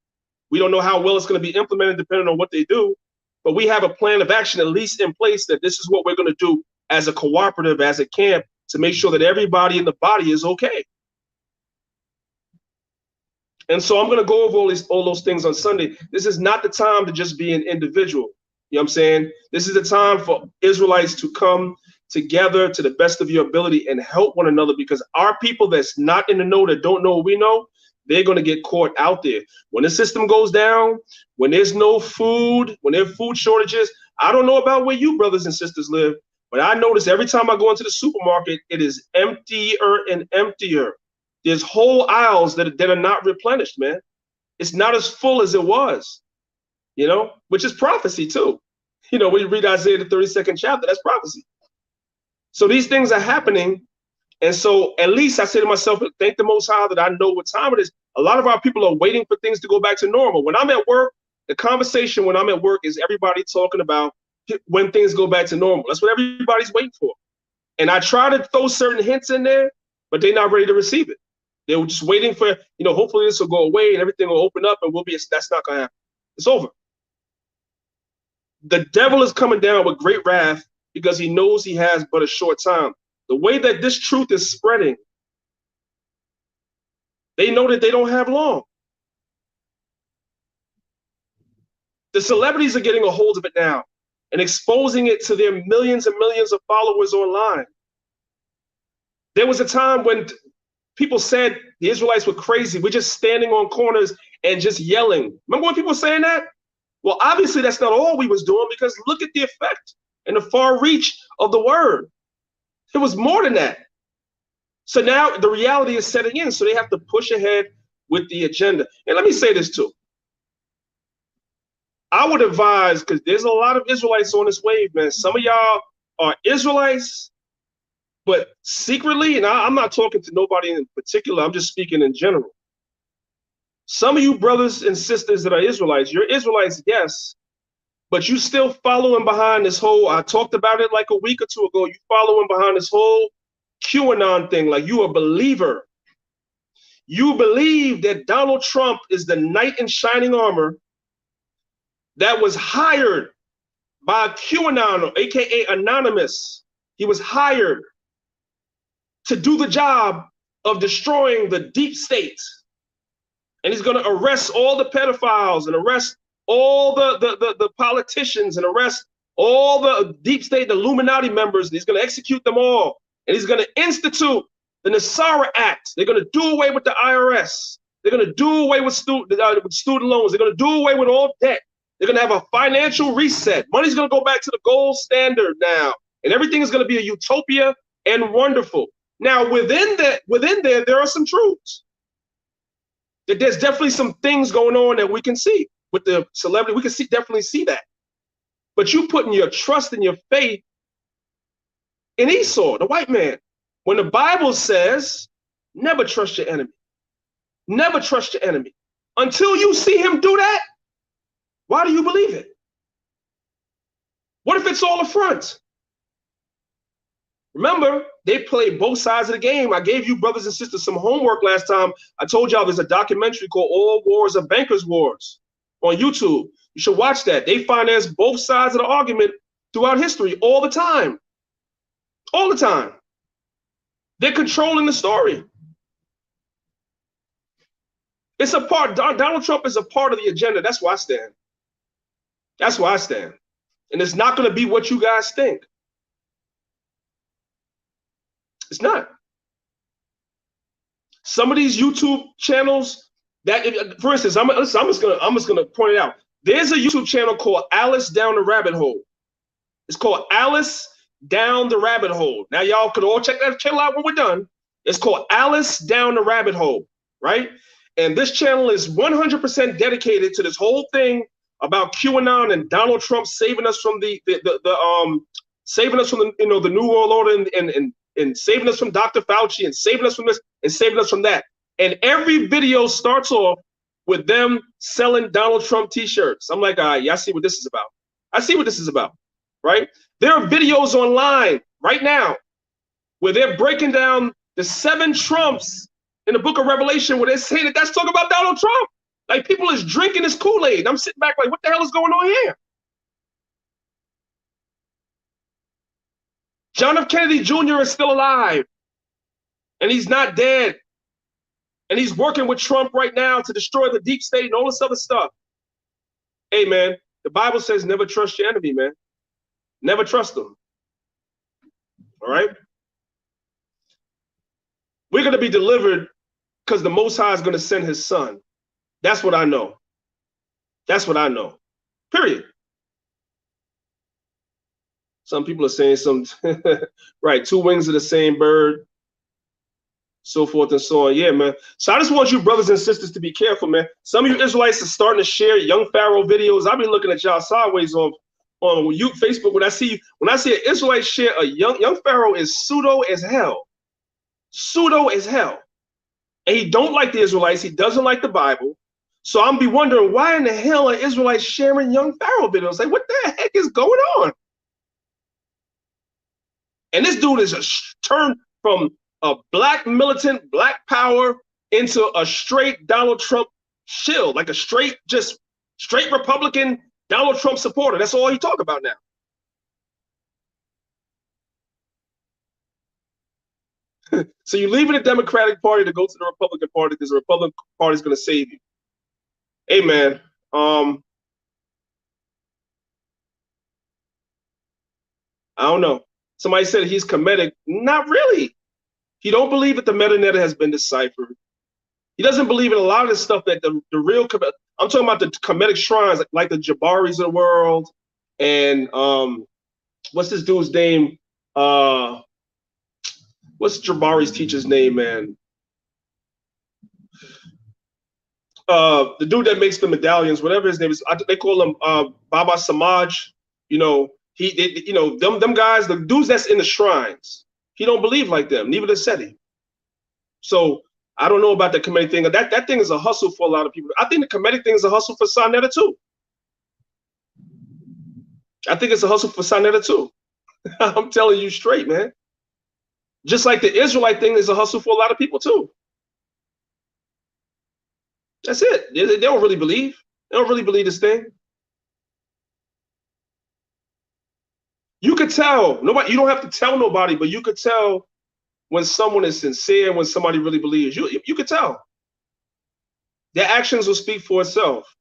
We don't know how well it's going to be implemented depending on what they do, but we have a plan of action at least in place that this is what we're going to do as a cooperative, as a camp, to make sure that everybody in the body is okay. And so I'm going to go over all those things on Sunday. This is not the time to just be an individual. You know what I'm saying? This is the time for Israelites to come together to the best of your ability and help one another, because our people that's not in the know, that don't know what we know, they're going to get caught out there. When the system goes down, when there's no food, when there are food shortages, I don't know about where you brothers and sisters live, but I notice every time I go into the supermarket, it is emptier and emptier. There's whole aisles that are not replenished, man. It's not as full as it was, which is prophecy too. When you read Isaiah, the 32nd chapter, that's prophecy. So these things are happening. And so at least I say to myself, thank the Most High that I know what time it is. A lot of our people are waiting for things to go back to normal. When I'm at work, the conversation when I'm at work is everybody talking about when things go back to normal. That's what everybody's waiting for. And I try to throw certain hints in there, but they're not ready to receive it. They were just waiting for, hopefully this will go away and everything will open up and that's not going to happen. It's over. The devil is coming down with great wrath because he knows he has but a short time. The way that this truth is spreading, they know that they don't have long. The celebrities are getting a hold of it now and exposing it to their millions and millions of followers online. There was a time when people said the Israelites were crazy. We're just standing on corners and just yelling. Remember when people were saying that? Well, obviously that's not all we was doing, because look at the effect and the far reach of the word. It was more than that. So now the reality is setting in, so they have to push ahead with the agenda. And let me say this too. I would advise, because there's a lot of Israelites on this wave, man. Some of y'all are Israelites, but secretly, and I'm not talking to nobody in particular, I'm just speaking in general. Some of you brothers and sisters that are Israelites, you're Israelites, yes, but you still following behind this whole, I talked about it like a week or two ago, you following behind this whole QAnon thing, like you a believer. You believe that Donald Trump is the knight in shining armor that was hired by QAnon, aka Anonymous. He was hired to do the job of destroying the deep state. And he's going to arrest all the pedophiles and arrest all the politicians and arrest all the deep state, the Illuminati members. And he's going to execute them all. And he's going to institute the Nasara Act. They're going to do away with the IRS. They're going to do away with student loans. They're going to do away with all debt. They're going to have a financial reset. Money's going to go back to the gold standard now. And everything is going to be a utopia and wonderful. Now, within there are some truths. That there's definitely some things going on that we can see with the celebrity. We can definitely see that. But you putting your trust and your faith in Esau, the white man. When the Bible says, never trust your enemy. Never trust your enemy. Until you see him do that, why do you believe it? What if it's all a front? Remember, they play both sides of the game. I gave you brothers and sisters some homework last time. I told y'all there's a documentary called All Wars Are Bankers' Wars on YouTube. You should watch that. They finance both sides of the argument throughout history all the time. All the time. They're controlling the story. It's a part, Donald Trump is a part of the agenda. That's why I stand. That's why I stand. And it's not going to be what you guys think. It's not. Some of these YouTube channels that, for instance, I'm just gonna point it out. There's a YouTube channel called Alice Down the Rabbit Hole. It's called Alice Down the Rabbit Hole. Now y'all could all check that channel out when we're done. It's called Alice Down the Rabbit Hole, right? And this channel is 100% dedicated to this whole thing about QAnon and Donald Trump saving us from saving us from the New World Order and saving us from Dr. Fauci and saving us from this and saving us from that. And every video starts off with them selling Donald Trump t-shirts. I'm like, yeah, I see what this is about. I see what this is about, right? There are videos online right now where they're breaking down the 7 Trumps in the book of Revelation where they're saying that that's talking about Donald Trump. Like people is drinking this Kool-Aid. I'm sitting back like, what the hell is going on here? John F. Kennedy Jr. is still alive, and he's not dead. And he's working with Trump right now to destroy the deep state and all this other stuff. Hey, man, the Bible says never trust your enemy, man. Never trust them. All right? We're going to be delivered because the Most High is going to send his son. That's what I know. That's what I know. Period. Some people are saying some, right, 2 wings of the same bird, so forth and so on. Yeah, man. So I just want you brothers and sisters to be careful, man. Some of you Israelites are starting to share young Pharaoh videos. I've been looking at y'all sideways on Facebook. When I see an Israelite share a young Pharaoh is pseudo as hell. Pseudo as hell. And he don't like the Israelites. He doesn't like the Bible. So I'm be wondering, why in the hell are Israelites sharing young Pharaoh videos? Like, what the heck is going on? And this dude is turned from a black militant, black power, into a straight Donald Trump shield, like a straight Republican Donald Trump supporter. That's all he talk about now. So you're leaving the Democratic Party to go to the Republican Party because the Republican Party is going to save you. Hey, man. I don't know. Somebody said he's Kemetic. Not really. He don't believe that the meta has been deciphered. He doesn't believe in a lot of the stuff that the real, I'm talking about the Kemetic shrines, like the Jabaris of the world. And what's this dude's name? What's Jabari's teacher's name, man? The dude that makes the medallions, whatever his name is, they call him Baba Samaj. You know, them guys, the dudes that's in the shrines, he don't believe like them. Neither does SETI. So I don't know about the Kemetic thing. That thing is a hustle for a lot of people. I think the Kemetic thing is a hustle for Sa Neter too. I think it's a hustle for Sa Neter too. I'm telling you straight, man. Just like the Israelite thing is a hustle for a lot of people too. That's it. They don't really believe. They don't really believe this thing. You could tell. Nobody. You don't have to tell nobody, but you could tell when someone is sincere, when somebody really believes. You could tell. Their actions will speak for itself.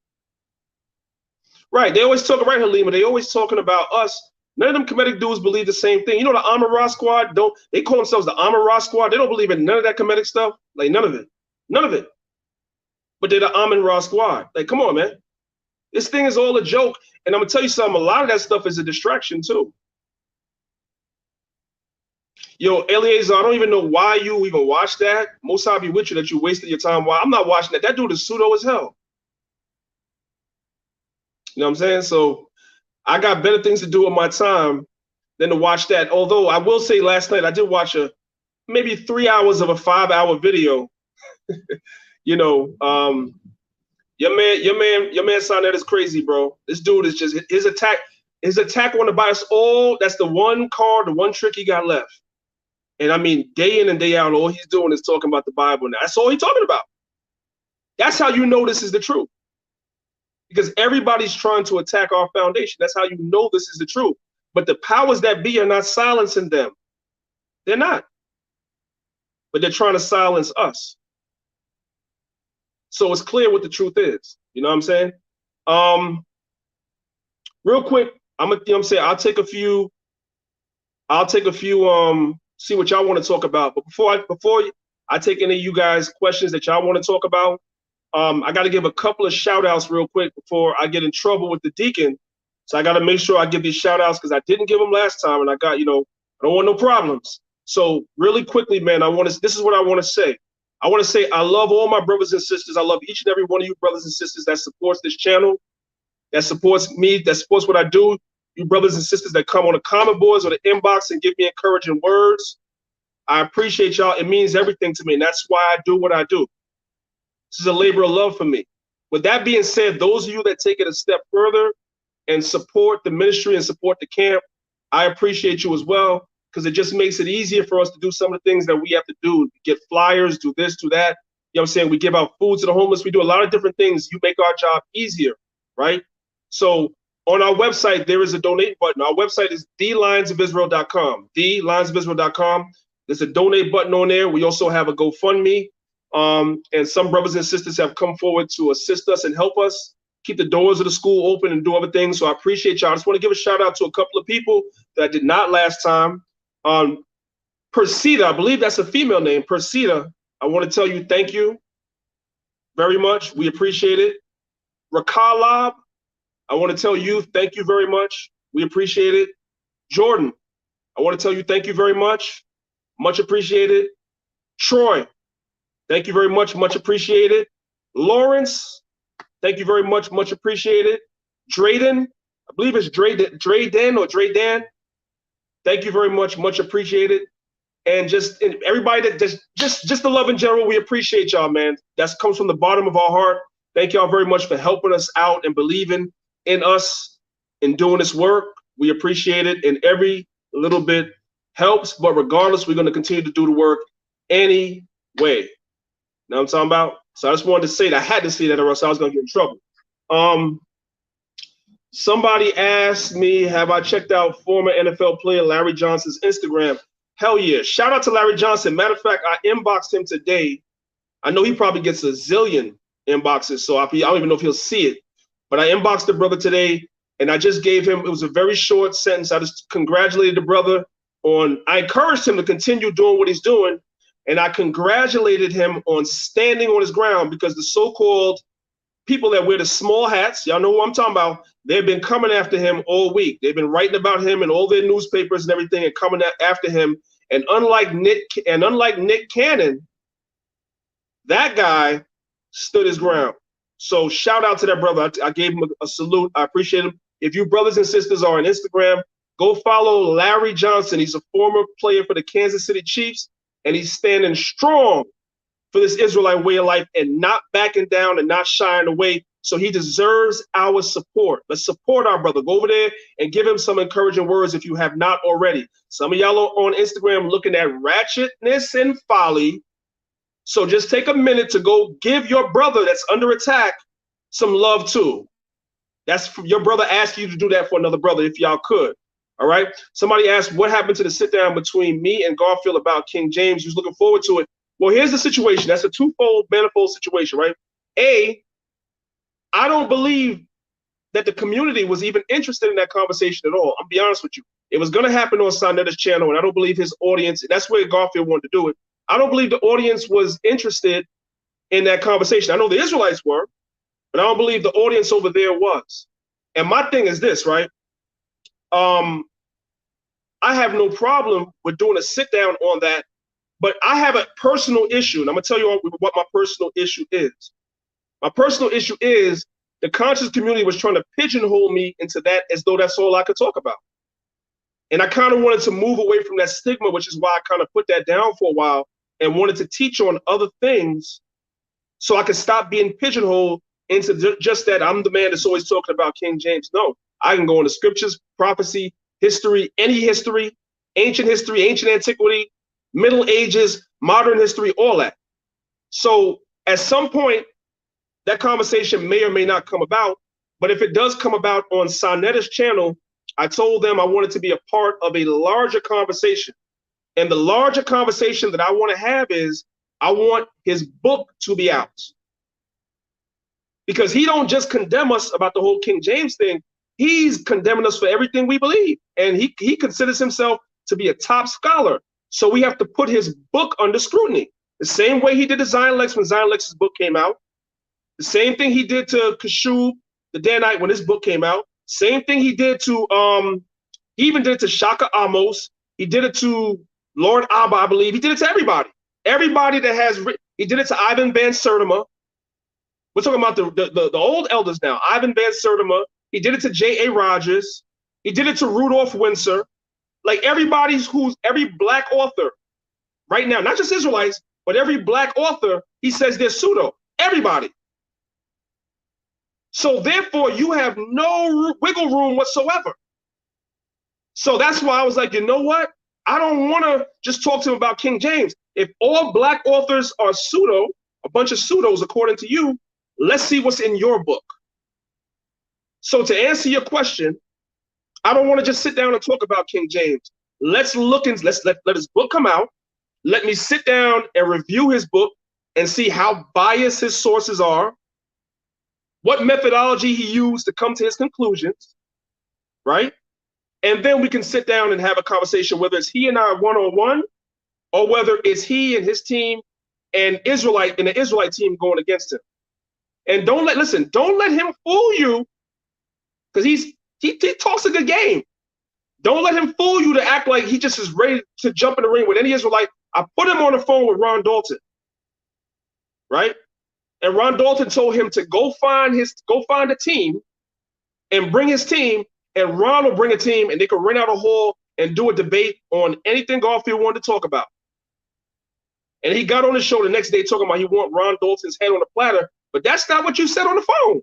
Right. They always talk, right, Halima? They always talking about us. None of them Kemetic dudes believe the same thing. You know, the Amon-Ra squad, they call themselves the Amon-Ra squad. They don't believe in none of that Kemetic stuff. Like, none of it. None of it. But they're the Amon-Ra squad. Like, come on, man. This thing is all a joke. And I'm going to tell you something. A lot of that stuff is a distraction, too. Yo, Eliezer, I don't even know why you even watch that. Most I'll be with you that you wasted your time. Why? I'm not watching that. That dude is pseudo as hell. You know what I'm saying? So I got better things to do with my time than to watch that. Although I will say last night I did watch maybe 3 hours of a 5-hour video. You know, your man Sa Neter is crazy, bro. This dude is just his attack on the bias. That's the one card, the one trick he got left. And I mean, day in and day out, all he's doing is talking about the Bible now. That's all he's talking about. That's how you know this is the truth. Because everybody's trying to attack our foundation. That's how you know this is the truth. But the powers that be are not silencing them. They're not. But they're trying to silence us. So it's clear what the truth is. You know what I'm saying? Real quick, I'll take a few, see what y'all want to talk about. But before I take any of you guys questions that y'all want to talk about, I got to give a couple of shout outs real quick before I get in trouble with the deacon. So I got to make sure I give these shout outs because I didn't give them last time and I got, I don't want no problems. So really quickly, man, this is what I want to say. I want to say I love all my brothers and sisters. I love each and every one of you brothers and sisters that supports this channel, that supports me, that supports what I do. You brothers and sisters that come on the comment boards or the inbox and give me encouraging words. I appreciate y'all. It means everything to me. And that's why I do what I do. This is a labor of love for me. With that being said, those of you that take it a step further and support the ministry and support the camp, I appreciate you as well, because it just makes it easier for us to do some of the things that we have to do. Get flyers, do this, do that. You know what I'm saying? We give out food to the homeless. We do a lot of different things. You make our job easier, right? So on our website, there is a donate button. Our website is thelionsofisrael.com, thelionsofisrael.com. There's a donate button on there. We also have a GoFundMe. And some brothers and sisters have come forward to assist us and help us keep the doors of the school open and do other things. So I appreciate y'all. I just want to give a shout out to a couple of people that I did not last time. Persida, I believe that's a female name. Persida, I want to tell you thank you very much. We appreciate it. Rakalab, I want to tell you thank you very much. We appreciate it. Jordan, I want to tell you thank you very much. Much appreciated. Troy, thank you very much. Much appreciated. Lawrence, thank you very much. Much appreciated. Drayden, I believe it's Drayden or Draydan. Thank you very much. Much appreciated. And just everybody that just the love in general, we appreciate y'all, man. That comes from the bottom of our heart. Thank y'all very much for helping us out and believing in us and doing this work. We appreciate it. And every little bit helps. But regardless, we're going to continue to do the work anyway. know what I'm talking about? So I just wanted to say that. I had to say that or else I was going to get in trouble. Somebody asked me, have I checked out former NFL player Larry Johnson's Instagram? Hell yeah. Shout out to Larry Johnson. Matter of fact, I inboxed him today. I know he probably gets a zillion inboxes, so I don't even know if he'll see it. But I inboxed the brother today, and I just gave him, it was a very short sentence. I just congratulated the brother I encouraged him to continue doing what he's doing, and I congratulated him on standing on his ground, because the so-called people that wear the small hats, y'all know who I'm talking about, they've been coming after him all week. They've been writing about him in all their newspapers and everything and coming after him. And unlike Nick Cannon, that guy stood his ground. So shout out to that brother. I gave him a salute. I appreciate him. If you brothers and sisters are on Instagram, go follow Larry Johnson. He's a former player for the Kansas City Chiefs, and he's standing strong for this Israelite way of life and not backing down and not shying away. So he deserves our support. Let's support our brother. Go over there and give him some encouraging words if you have not already. Some of y'all are on Instagram looking at ratchetness and folly. So just take a minute to go give your brother that's under attack some love too. That's your brother asking you to do that for another brother if y'all could. All right. Somebody asked what happened to the sit down between me and Garfield about King James. He was looking forward to it. Well, here's the situation. That's a twofold, manifold situation, right? A, I don't believe that the community was even interested in that conversation at all. I'll be honest with you. It was going to happen on Sonetta's channel, and I don't believe his audience, that's where Garfield wanted to do it. I don't believe the audience was interested in that conversation. I know the Israelites were, but I don't believe the audience over there was. And my thing is this, right? I have no problem with doing a sit down on that, but I have a personal issue, and I'm going to tell you what my personal issue is. My personal issue is the conscious community was trying to pigeonhole me into that as though that's all I could talk about. And I kind of wanted to move away from that stigma, which is why I kind of put that down for a while and wanted to teach on other things so I could stop being pigeonholed into just that I'm the man that's always talking about King James. No, I can go into scriptures, prophecy, history, any history, ancient antiquity, Middle Ages, modern history, all that. So at some point, that conversation may or may not come about, but if it does come about on Sonetta's channel, I told them I wanted to be a part of a larger conversation. And the larger conversation that I want to have is I want his book to be out. Because he don't just condemn us about the whole King James thing, he's condemning us for everything we believe. And he considers himself to be a top scholar. So we have to put his book under scrutiny. The same way he did to Zion Lex when Zion Lex's book came out. The same thing he did to Kashub, the Danite, when his book came out. Same thing he did to, he even did it to Shaka Amos. He did it to Lord Abba, I believe. He did it to everybody. Everybody that has written. He did it to Ivan Van Sertima. We're talking about the old elders now. Ivan Van Sertima. He did it to J.A. Rogers. He did it to Rudolph Windsor. Like every black author right now, not just Israelites, but every black author, he says they're pseudo. Everybody. So therefore, you have no wiggle room whatsoever. So that's why I was like, you know what? I don't want to just talk to him about King James. If all black authors are pseudo, a bunch of pseudos according to you, let's see what's in your book. So to answer your question, I don't want to just sit down and talk about King James. Let's look and let his book come out. Let me sit down and review his book and see how biased his sources are, what methodology he used to come to his conclusions, right? And then we can sit down and have a conversation, whether it's he and I one-on-one, or whether it's he and his team and the Israelite team going against him. And don't let him fool you, because he talks a good game. Don't let him fool you to act like he just is ready to jump in the ring with any Israelite. I put him on the phone with Ron Dalton, right? And Ron Dalton told him to go find a team and bring his team, and Ron will bring a team, and they can rent out a hall and do a debate on anything Garfield wanted to talk about. And he got on the show the next day talking about he want Ron Dalton's head on a platter, but that's not what you said on the phone.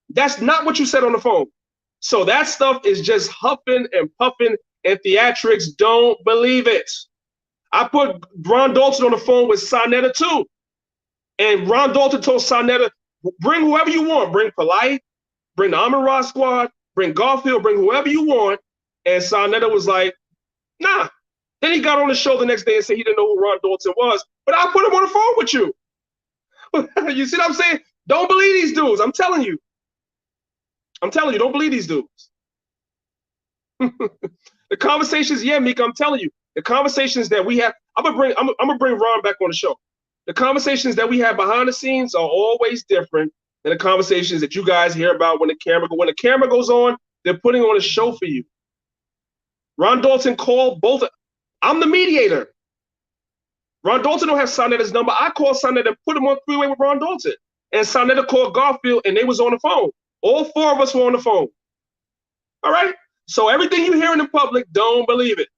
That's not what you said on the phone. So that stuff is just huffing and puffing and theatrics. Don't believe it. I put Ron Dalton on the phone with Sonetta too. And Ron Dalton told Sonetta, bring whoever you want. Bring Polite, bring the Amon-Ra squad, bring Garfield, bring whoever you want. And Sonetta was like, nah. Then he got on the show the next day and said he didn't know who Ron Dalton was, but I'll put him on the phone with you. You see what I'm saying? Don't believe these dudes. I'm telling you. Don't believe these dudes. The conversations, yeah, Mika, I'm telling you, the conversations that we have, I'm gonna bring Ron back on the show. The conversations that we have behind the scenes are always different than the conversations that you guys hear about when the camera goes on, they're putting on a show for you. Ron Dalton called both. I'm the mediator. Ron Dalton don't have Sonetta's number. I called Sonetta and put him on three-way with Ron Dalton. And Sonetta called Garfield and they was on the phone. All four of us were on the phone. All right? So everything you hear in the public, don't believe it.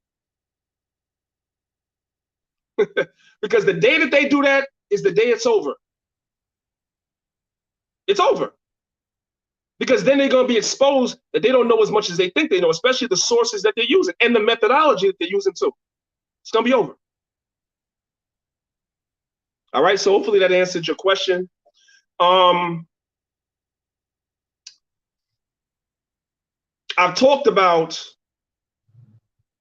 Because the day that they do that is the day it's over. It's over. Because then they're going to be exposed that they don't know as much as they think they know, especially the sources that they're using and the methodology that they're using too. It's going to be over. All right, so hopefully that answered your question. I've talked about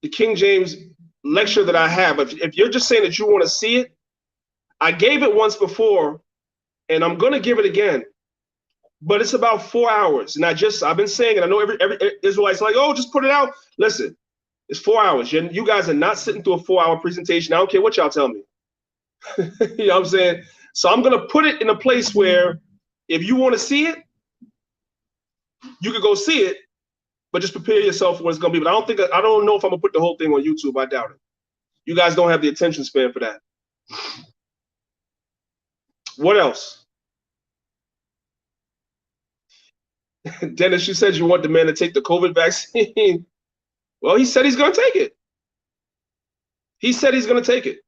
the King James lecture that I have. If you're just saying that you want to see it, I gave it once before, and I'm going to give it again. But it's about 4 hours, and I've been saying it. I know every Israelite's like, oh, just put it out. Listen, it's 4 hours. You guys are not sitting through a 4-hour presentation. I don't care what y'all tell me. You know what I'm saying? So I'm going to put it in a place where if you want to see it, you can go see it, but just prepare yourself for what it's going to be. But I don't know if I'm going to put the whole thing on YouTube. I doubt it. You guys don't have the attention span for that. What else? Dennis, you said you want the man to take the COVID vaccine. Well, he said he's going to take it. He said he's going to take it.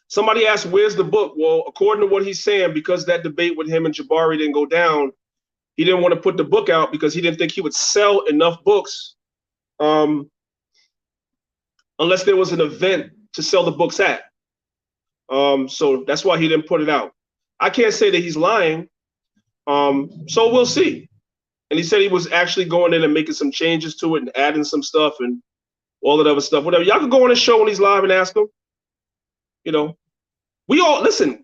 Somebody asked, where's the book? Well, according to what he's saying, because that debate with him and Jabari didn't go down, he didn't want to put the book out because he didn't think he would sell enough books unless there was an event to sell the books at. So that's why he didn't put it out. I can't say that he's lying. So we'll see. And he said he was actually going in and making some changes to it and adding some stuff and all that other stuff. Whatever. Y'all can go on his show when he's live and ask him. You know, we all, listen,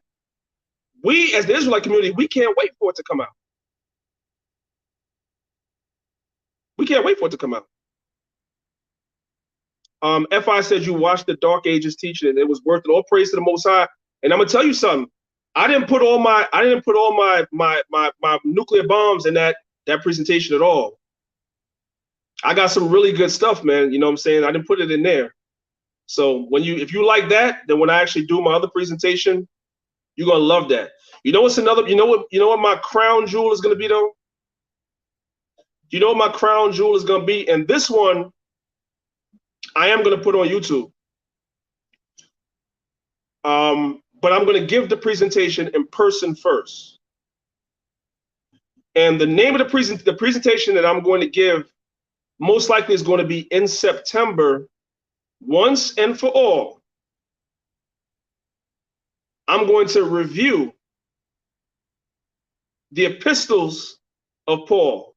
we as the Israelite community, we can't wait for it to come out. We can't wait for it to come out. FI said you watched the Dark Ages teaching and it was worth it. All praise to the Most High. And I'm gonna tell you something. I didn't put all my nuclear bombs in that presentation at all. I got some really good stuff, man. You know what I'm saying? I didn't put it in there. So if you like that, then when I actually do my other presentation, you're gonna love that. You know what's another? You know what my crown jewel is gonna be though? You know what my crown jewel is gonna be? And this one, I am gonna put on YouTube. But I'm gonna give the presentation in person first. And the name of the presentation that I'm going to give most likely is going to be in September. Once and for all, I'm going to review the epistles of Paul.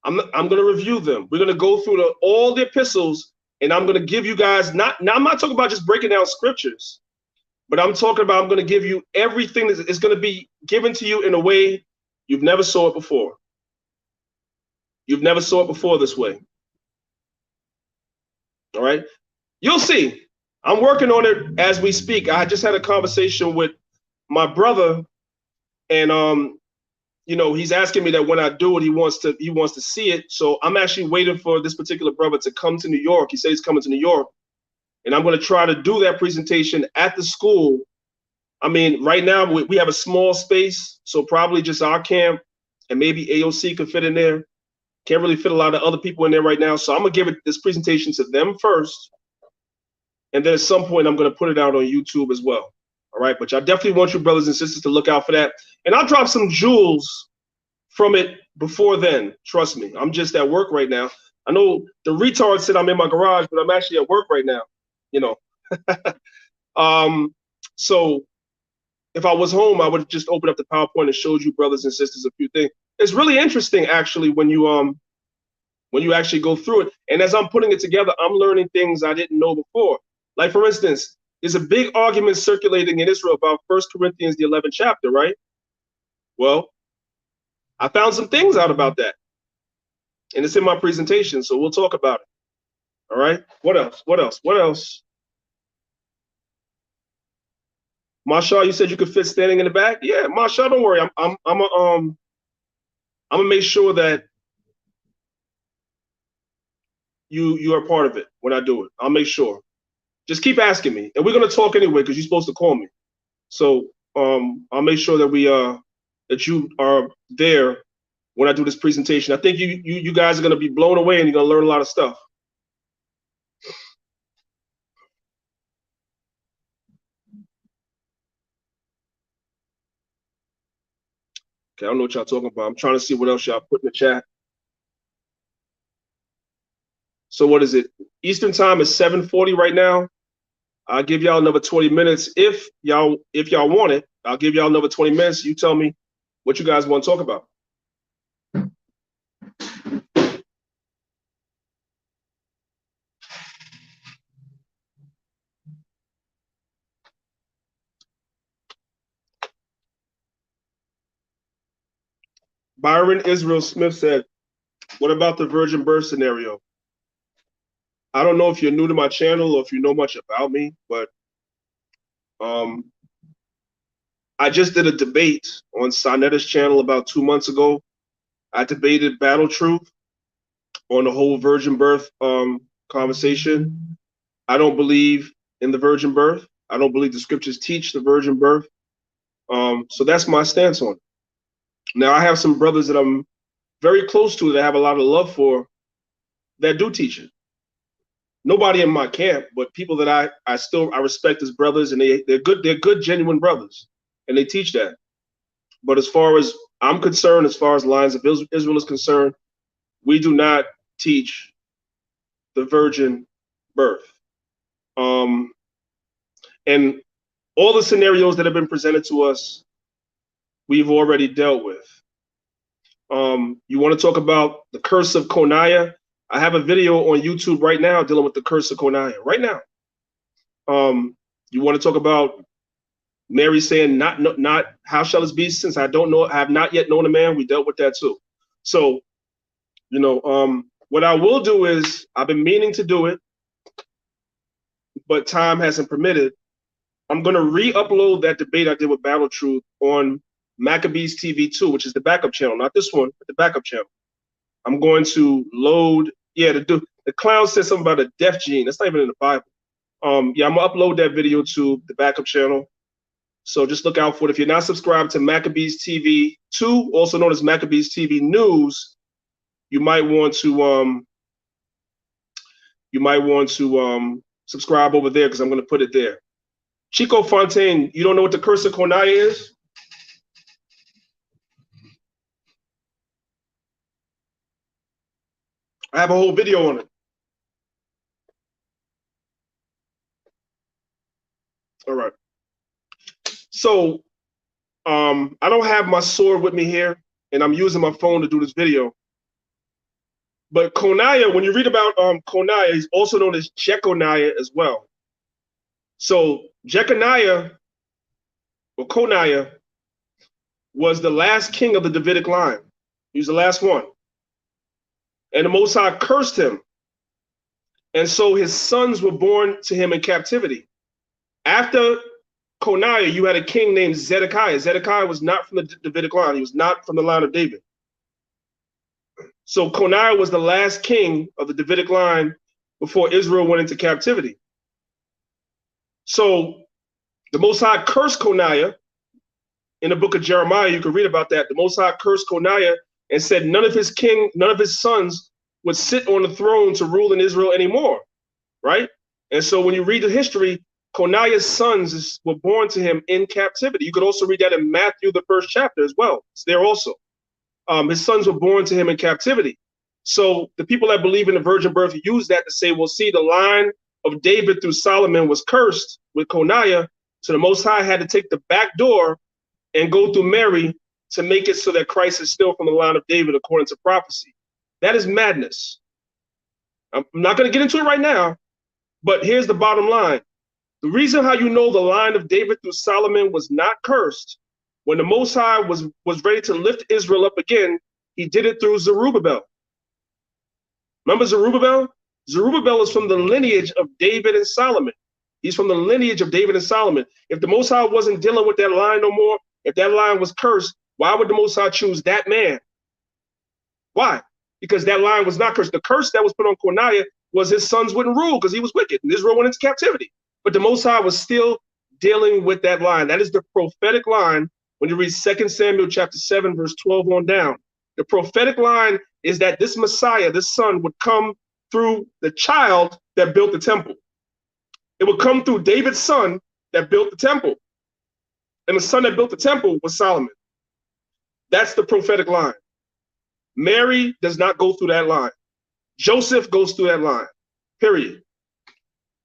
I'm going to review them. We're going to go through all the epistles, and I'm going to give you guys I'm not talking about just breaking down scriptures, but I'm going to give you everything that is going to be given to you in a way you've never saw it before. You've never saw it before this way. All right. You'll see. I'm working on it as we speak. I just had a conversation with my brother, and you know, he's asking me that when I do it, he wants to see it. So I'm actually waiting for this particular brother to come to New York. He said he's coming to New York, and I'm going to try to do that presentation at the school. I mean, right now we have a small space, so probably just our camp and maybe AOC could fit in there. Can't really fit a lot of other people in there right now. So I'm going to give this presentation to them first. And then at some point, I'm going to put it out on YouTube as well. All right. But I definitely want you brothers and sisters to look out for that. And I'll drop some jewels from it before then. Trust me. I'm just at work right now. I know the retard said I'm in my garage, but I'm actually at work right now. You know. So if I was home, I would just open up the PowerPoint and showed you brothers and sisters a few things. It's really interesting actually when you actually go through it. And as I'm putting it together, I'm learning things I didn't know before. Like for instance, there's a big argument circulating in Israel about 1 Corinthians, the 11th chapter, right? Well, I found some things out about that. And it's in my presentation, so we'll talk about it. All right. What else? What else? What else? Masha, you said you could fit standing in the back. Yeah, Masha, don't worry. I'm gonna make sure that you are part of it when I do it. I'll make sure. Just keep asking me, and we're gonna talk anyway because you're supposed to call me. So I'll make sure that that you are there when I do this presentation. I think you guys are gonna be blown away and you're gonna learn a lot of stuff. Okay, I don't know what y'all talking about. I'm trying to see what else y'all put in the chat. So what is it? Eastern time is 7:40 right now. I'll give y'all another 20 minutes. If y'all want it, I'll give y'all another 20 minutes. You tell me what you guys want to talk about. Byron Israel Smith said, what about the virgin birth scenario? I don't know if you're new to my channel or if you know much about me, but I just did a debate on Sonetta's channel about 2 months ago. I debated Battle Truth on the whole virgin birth conversation. I don't believe in the virgin birth. I don't believe the scriptures teach the virgin birth. So that's my stance on it. Now, I have some brothers that I'm very close to that I have a lot of love for that do teach it. Nobody in my camp, but people that I respect as brothers, and they're good, genuine brothers, and they teach that. But as far as I'm concerned, as far as Lions of Israel is concerned, we do not teach the virgin birth. And all the scenarios that have been presented to us, we've already dealt with. You want to talk about the curse of Coniah? I have a video on YouTube right now dealing with the curse of Coniah right now. You want to talk about Mary saying, not how shall it be, since I have not yet known a man? We dealt with that too. So, what I will do is, I've been meaning to do it, but time hasn't permitted. I'm going to re-upload that debate I did with Battle Truth on Maccabees TV 2, which is the backup channel, not this one, but the backup channel. I'm going to load, the clown said something about a death gene. That's not even in the Bible. I'm going to upload that video to the backup channel. So just look out for it. If you're not subscribed to Maccabees TV 2, also known as Maccabees TV News, you might want to subscribe over there, because I'm going to put it there. Chico Fontaine, you don't know what the curse of Coniah is? I have a whole video on it. All right. So I don't have my sword with me here, and I'm using my phone to do this video. But Coniah, when you read about Coniah, he's also known as Jeconiah as well. So Jeconiah, or Coniah, was the last king of the Davidic line. He was the last one. And the Most High cursed him. And so his sons were born to him in captivity. After Coniah, you had a king named Zedekiah. Zedekiah was not from the Davidic line. He was not from the line of David. So Coniah was the last king of the Davidic line before Israel went into captivity. So the Most High cursed Coniah. In the book of Jeremiah, you can read about that. The Most High cursed Coniah and said none of his sons would sit on the throne to rule in Israel anymore, right? And so when you read the history, Coniah's sons were born to him in captivity. You could also read that in Matthew, the 1st chapter as well. It's there also. His sons were born to him in captivity. So the people that believe in the virgin birth use that to say, well, see, the line of David through Solomon was cursed with Coniah, So the Most High had to take the back door and go through Mary to make it so that Christ is still from the line of David according to prophecy. That is madness. I'm not going to get into it right now, but here's the bottom line. The reason how you know the line of David through Solomon was not cursed, when the Most High was ready to lift Israel up again, he did it through Zerubbabel. Remember Zerubbabel? Zerubbabel is from the lineage of David and Solomon. He's from the lineage of David and Solomon. If the Most High wasn't dealing with that line no more, if that line was cursed, why would the Most High choose that man? Why? Because that line was not cursed. The curse that was put on Coniah was his sons wouldn't rule because he was wicked and Israel went into captivity. But the Most High was still dealing with that line. That is the prophetic line when you read 2 Samuel chapter 7, verse 12 on down. The prophetic line is that this Messiah, this son, would come through the child that built the temple. It would come through David's son that built the temple. And the son that built the temple was Solomon. That's the prophetic line. Mary does not go through that line. Joseph goes through that line, period.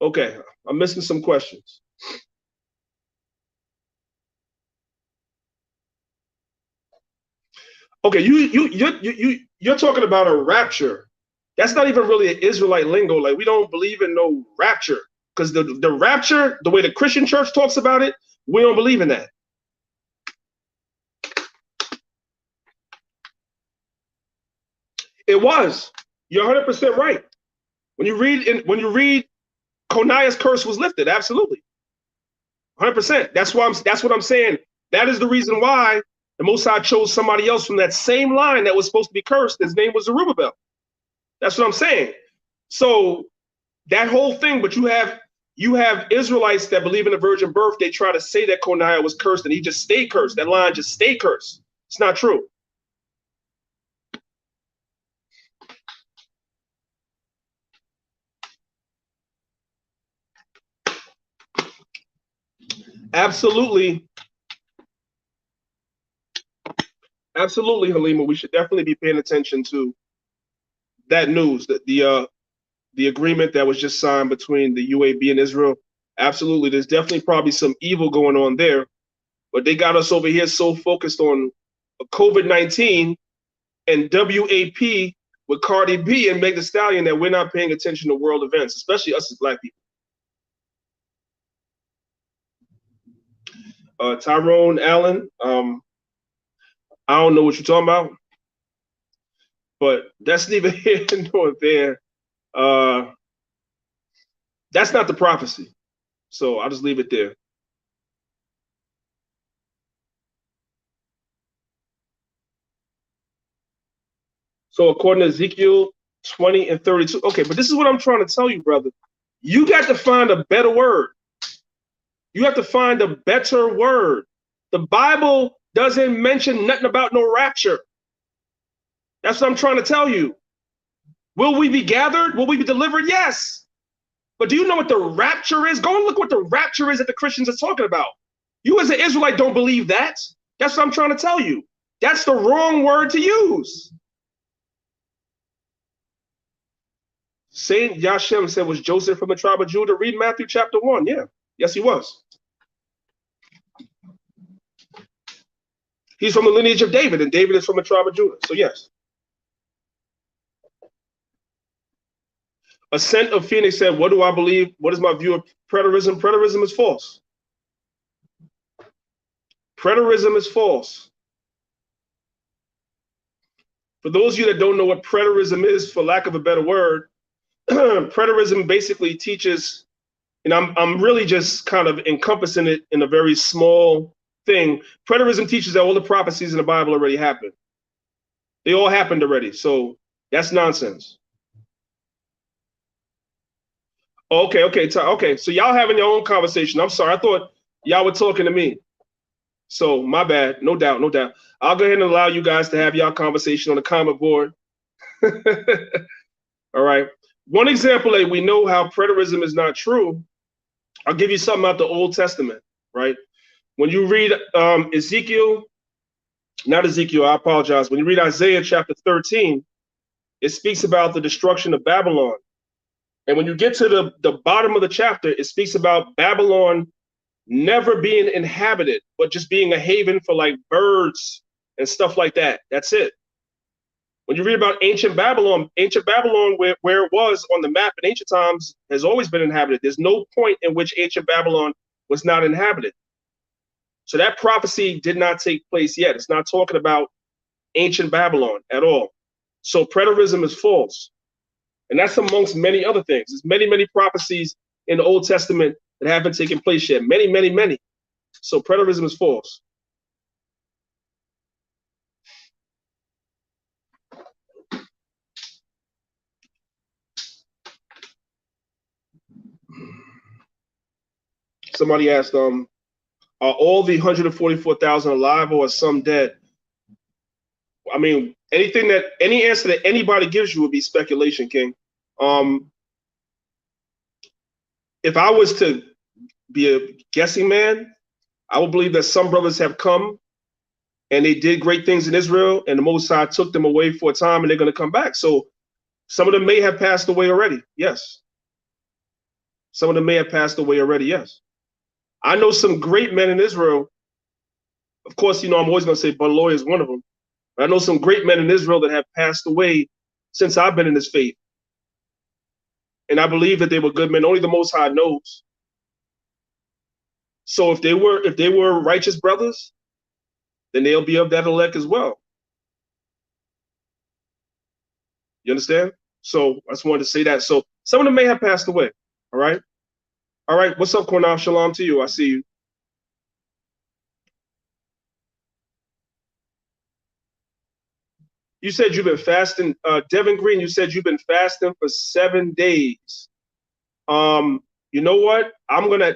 Okay, I'm missing some questions. Okay, you're talking about a rapture. That's not even really an Israelite lingo. Like, we don't believe in no rapture, because the rapture, the way the Christian church talks about it, we don't believe in that. It was. You're 100% right. When you read Coniah's curse was lifted, absolutely. 100%. That's what I'm saying. That is the reason why the Most High chose somebody else from that same line that was supposed to be cursed. His name was Zerubbabel. That's what I'm saying. So that whole thing, but you have Israelites that believe in the virgin birth. They try to say that Coniah was cursed and he just stayed cursed. That line just stayed cursed. It's not true. Absolutely. Absolutely, Halima. We should definitely be paying attention to that news, that the agreement that was just signed between the UAB and Israel. Absolutely. There's definitely probably some evil going on there, but they got us over here so focused on COVID-19 and WAP with Cardi B and Meg Thee Stallion that we're not paying attention to world events, especially us as Black people. Tyrone Allen, I don't know what you're talking about, but that's neither here nor there. That's not the prophecy. So I'll just leave it there. So according to Ezekiel 20 and 32, okay, but this is what I'm trying to tell you, brother. You got to find a better word. You have to find a better word. The Bible doesn't mention nothing about no rapture. That's what I'm trying to tell you. Will we be gathered? Will we be delivered? Yes. But do you know what the rapture is? Go and look what the rapture is that the Christians are talking about. You as an Israelite don't believe that. That's what I'm trying to tell you. That's the wrong word to use. Saint Yashem said, was Joseph from the tribe of Judah? Read Matthew chapter 1. Yeah. Yes, he was. He's from the lineage of David, and David is from the tribe of Judah. So yes. Ascent of Phoenix said, what do I believe? What is my view of preterism? Preterism is false. Preterism is false. For those of you that don't know what preterism is, for lack of a better word, preterism basically teaches, and I'm really just kind of encompassing it in a very small thing. Preterism teaches that all the prophecies in the Bible already happened. They all happened already. So that's nonsense. Okay. So y'all having your own conversation. I'm sorry. I thought y'all were talking to me. So my bad. No doubt. I'll go ahead and allow you guys to have y'all conversation on the comment board. All right. One example that we know how preterism is not true. I'll give you something out the Old Testament, right? When you read Ezekiel, not Ezekiel, I apologize. When you read Isaiah chapter 13, it speaks about the destruction of Babylon. And when you get to the bottom of the chapter, it speaks about Babylon never being inhabited, but just being a haven for like birds and stuff like that. That's it. When you read about ancient Babylon, where it was on the map in ancient times has always been inhabited. There's no point in which ancient Babylon was not inhabited. So that prophecy did not take place yet. It's not talking about ancient Babylon at all. So preterism is false. And that's amongst many other things. There's many, many prophecies in the Old Testament that haven't taken place yet. Many, many, many. So preterism is false. Somebody asked, are all the 144,000 alive or are some dead? I mean, any answer that anybody gives you would be speculation, King. If I was to be a guessing man, I would believe that some brothers have come and they did great things in Israel, and the Most High took them away for a time, and they're going to come back. So some of them may have passed away already. Yes. Some of them may have passed away already. Yes. I know some great men in Israel. Of course, I'm always going to say Bun Lawyer is one of them. But I know some great men in Israel that have passed away since I've been in this faith. And I believe that they were good men. Only the Most High knows. So if they were righteous brothers, then they'll be of that elect as well. You understand? So I just wanted to say that. So some of them may have passed away. All right. All right. What's up, Cornell? Shalom to you. I see you. You said you've been fasting. Devin Green, you said you've been fasting for 7 days. You know what?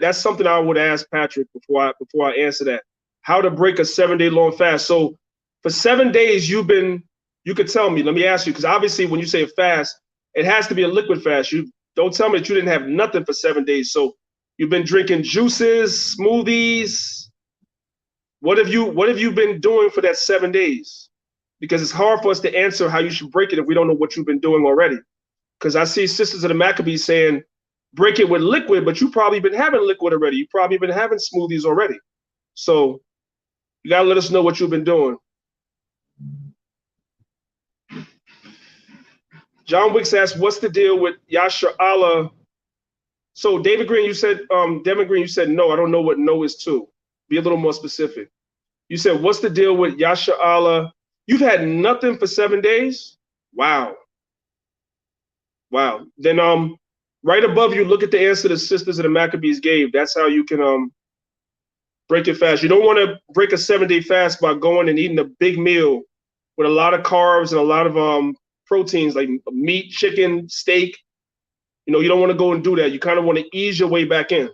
That's something I would ask Patrick before I answer that. How to break a 7-day long fast. So for 7 days, you could tell me, let me ask you, because obviously when you say a fast, it has to be a liquid fast. You don't tell me that you didn't have nothing for 7 days. So you've been drinking juices, smoothies. What have you been doing for that 7 days? Because it's hard for us to answer how you should break it if we don't know what you've been doing already. Because I see Sisters of the Maccabees saying, break it with liquid, but you probably been having liquid already. You probably been having smoothies already. So you gotta let us know what you've been doing. John Wicks asked, what's the deal with Yasher Allah? So David Green, you said, Devin Green, you said no. I don't know what no is too. Be a little more specific. You said, what's the deal with Yasher Allah? You've had nothing for 7 days? Wow. Wow. Then right above you, look at the answer the Sisters of the Maccabees gave. That's how you can break it fast. You don't want to break a 7-day fast by going and eating a big meal with a lot of carbs and a lot of proteins like meat, chicken, steak. You don't want to go and do that. You kind of want to ease your way back in.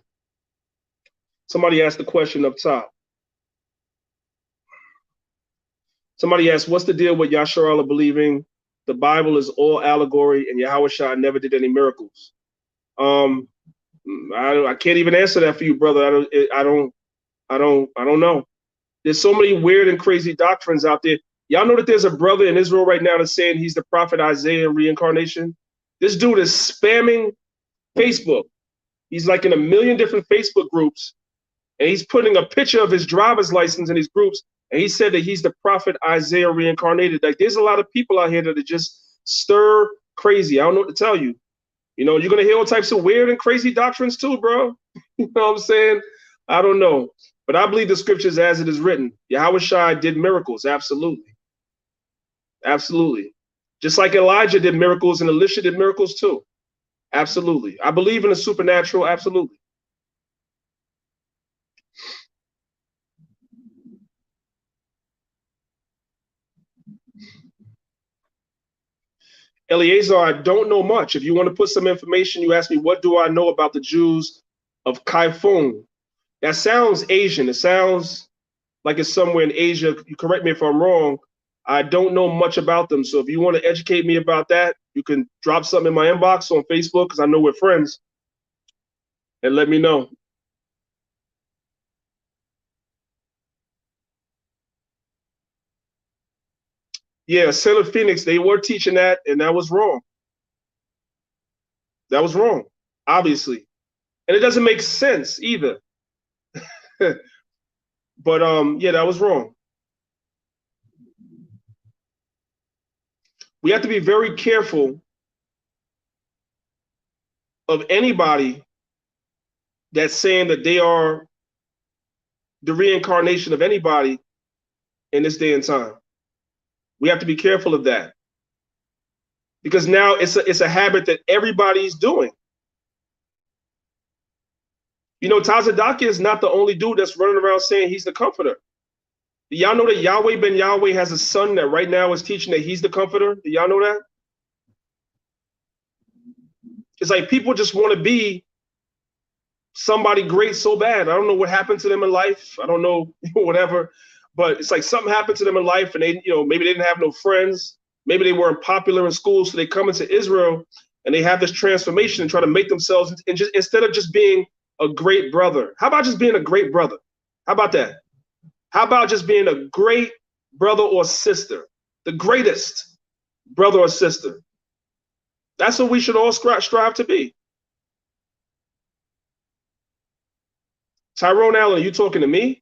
Somebody asked the question up top. Somebody asked, what's the deal with Yasher Allah believing the Bible is all allegory and Yahushua never did any miracles? I can't even answer that for you, brother. I don't know. There's so many weird and crazy doctrines out there. Y'all know that there's a brother in Israel right now that's saying he's the prophet Isaiah in reincarnation. This dude is spamming Facebook. He's like in 1 million different Facebook groups, and he's putting a picture of his driver's license in these groups. And he said that he's the prophet Isaiah reincarnated. Like, there's a lot of people out here that are just stir crazy. I don't know what to tell you. You're going to hear all types of weird and crazy doctrines too, bro. You know what I'm saying? I don't know. But I believe the scriptures as it is written. Yahushua did miracles. Absolutely. Absolutely. Just like Elijah did miracles and Elisha did miracles too. Absolutely. I believe in the supernatural. Absolutely. Eliezer, I don't know much. If you want to put some information, you ask me, what do I know about the Jews of Kaifeng? That sounds Asian. It sounds like it's somewhere in Asia. You correct me if I'm wrong. I don't know much about them. So if you want to educate me about that, you can drop something in my inbox on Facebook, because I know we're friends, and let me know. Yeah, Son of Phoenix, they were teaching that, and that was wrong. That was wrong, obviously. And it doesn't make sense either. But yeah, that was wrong. We have to be very careful of anybody that's saying that they are the reincarnation of anybody in this day and time. We have to be careful of that, because now it's a habit that everybody's doing. You know, Tazadaki is not the only dude that's running around saying he's the comforter. Do y'all know that Yahweh Ben Yahweh has a son that right now is teaching that he's the comforter? Do y'all know that? It's like people just want to be somebody great so bad. I don't know what happened to them in life. I don't know whatever, but it's like something happened to them in life, and they, you know, maybe they didn't have no friends, maybe they weren't popular in school, so they come into Israel and they have this transformation and try to make themselves, and just instead of just being a great brother, how about just being a great brother? How about that? How about just being a great brother or sister, the greatest brother or sister? That's what we should all strive to be. Tyrone Allen, are you talking to me?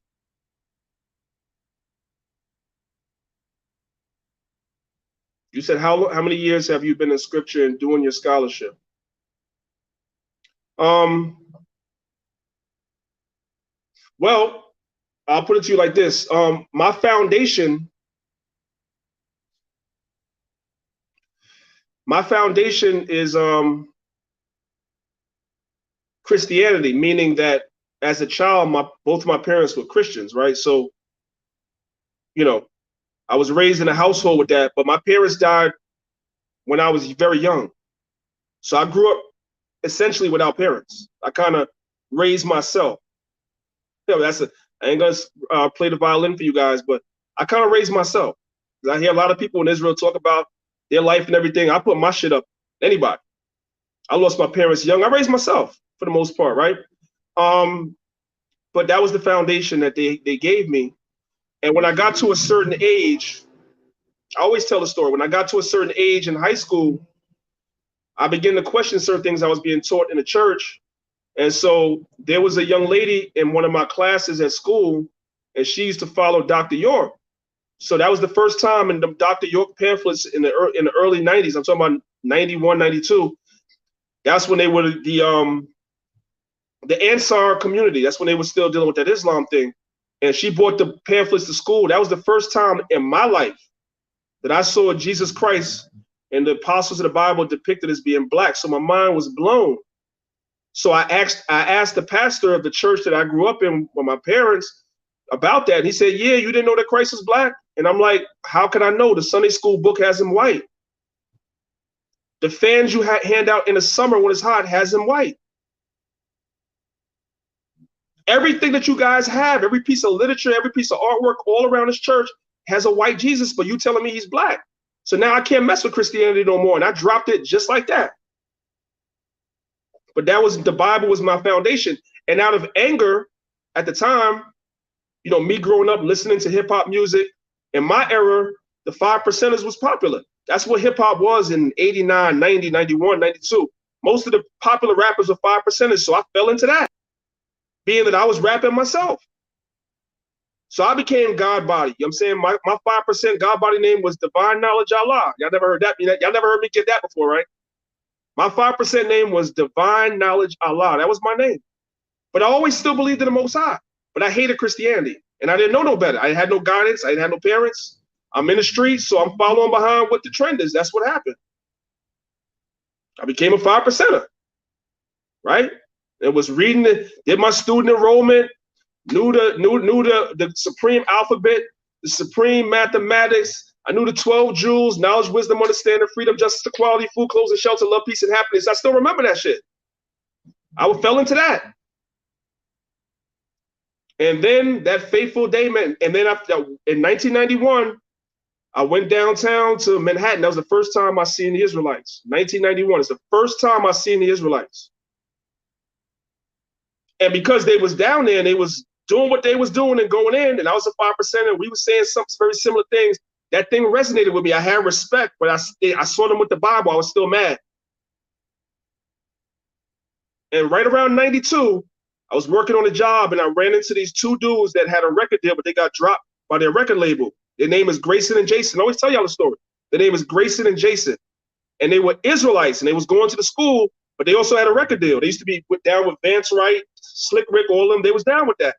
You said how many years have you been in scripture and doing your scholarship? Well, I'll put it to you like this. My foundation is Christianity, meaning that as a child, both my parents were Christians, right? So, you know, I was raised in a household with that, but my parents died when I was very young. So I grew up essentially without parents. I kind of raised myself. You know, I ain't gonna play the violin for you guys, but I kind of raised myself. I hear a lot of people in Israel talk about their life and everything. I put my shit up. Anybody. I lost my parents young. I raised myself for the most part, right? But that was the foundation that they gave me. And when I got to a certain age, I always tell the story. When I got to a certain age in high school, I began to question certain things I was being taught in the church. And so there was a young lady in one of my classes at school, and she used to follow Dr. York. So that was the first time in the Dr. York pamphlets in the early 90s. I'm talking about 91, 92. That's when they were the Ansar community. That's when they were still dealing with that Islam thing. And she brought the pamphlets to school. That was the first time in my life that I saw Jesus Christ and the apostles of the Bible depicted as being black. So my mind was blown. So I asked the pastor of the church that I grew up in with my parents about that. And he said, yeah, you didn't know that Christ was black? And I'm like, how can I know? The Sunday school book has him white. The fans you hand out in the summer when it's hot has him white. Everything that you guys have, every piece of literature, every piece of artwork all around this church has a white Jesus, but you telling me he's black. So now I can't mess with Christianity no more. And I dropped it just like that. But the Bible was my foundation. And out of anger at the time, you know, me growing up listening to hip hop music, in my era, the 5%ers was popular. That's what hip hop was in 89, 90, 91, 92. Most of the popular rappers were 5%ers. So I fell into that, being that I was rapping myself. So I became God Body. You know what I'm saying? My 5% God Body name was Divine Knowledge Allah. Y'all never heard that? Y'all never heard me get that before, right? My 5% name was Divine Knowledge Allah. That was my name. But I always still believed in the Most High. But I hated Christianity. And I didn't know no better. I had no guidance. I didn't have no parents. I'm in the streets, so I'm following behind what the trend is. That's what happened. I became a 5%er, right? It was reading did my student enrollment, knew the supreme alphabet, the supreme mathematics. I knew the 12 jewels, knowledge, wisdom, understanding, freedom, justice, equality, food, clothes, and shelter, love, peace, and happiness. I still remember that shit. I fell into that. And then that fateful day, man. And then in 1991, I went downtown to Manhattan. That was the first time I seen the Israelites. 1991 is the first time I seen the Israelites. And because they was down there and they was doing what they was doing and going in, and I was a 5%, and we were saying some very similar things, that thing resonated with me. I had respect, but I saw them with the Bible. I was still mad. And right around 92, I was working on a job and I ran into these two dudes that had a record deal, but they got dropped by their record label. Their name is Grayson and Jason. I always tell y'all the story. Their name is Grayson and Jason. And they were Israelites and they was going to the school, but they also had a record deal. They used to be down with Vance Wright, Slick Rick, all of them. They was down with that.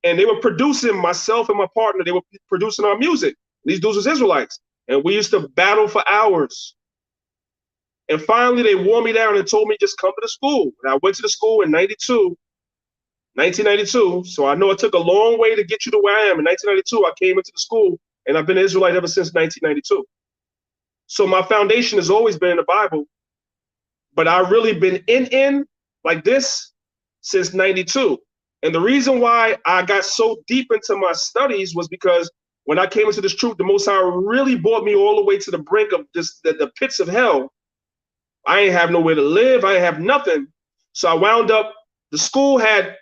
And they were producing, myself and my partner, they were producing our music. These dudes was Israelites. And we used to battle for hours. And finally, they wore me down and told me just come to the school. And I went to the school in 1992. So I know it took a long way to get you to where I am. In 1992, I came into the school, and I've been an Israelite ever since 1992. So my foundation has always been in the Bible, but I've really been in like this since 92. And the reason why I got so deep into my studies was because when I came into this truth, the Most High really brought me all the way to the brink of the pits of hell. I ain't have nowhere to live. I ain't have nothing. So I wound up, the school had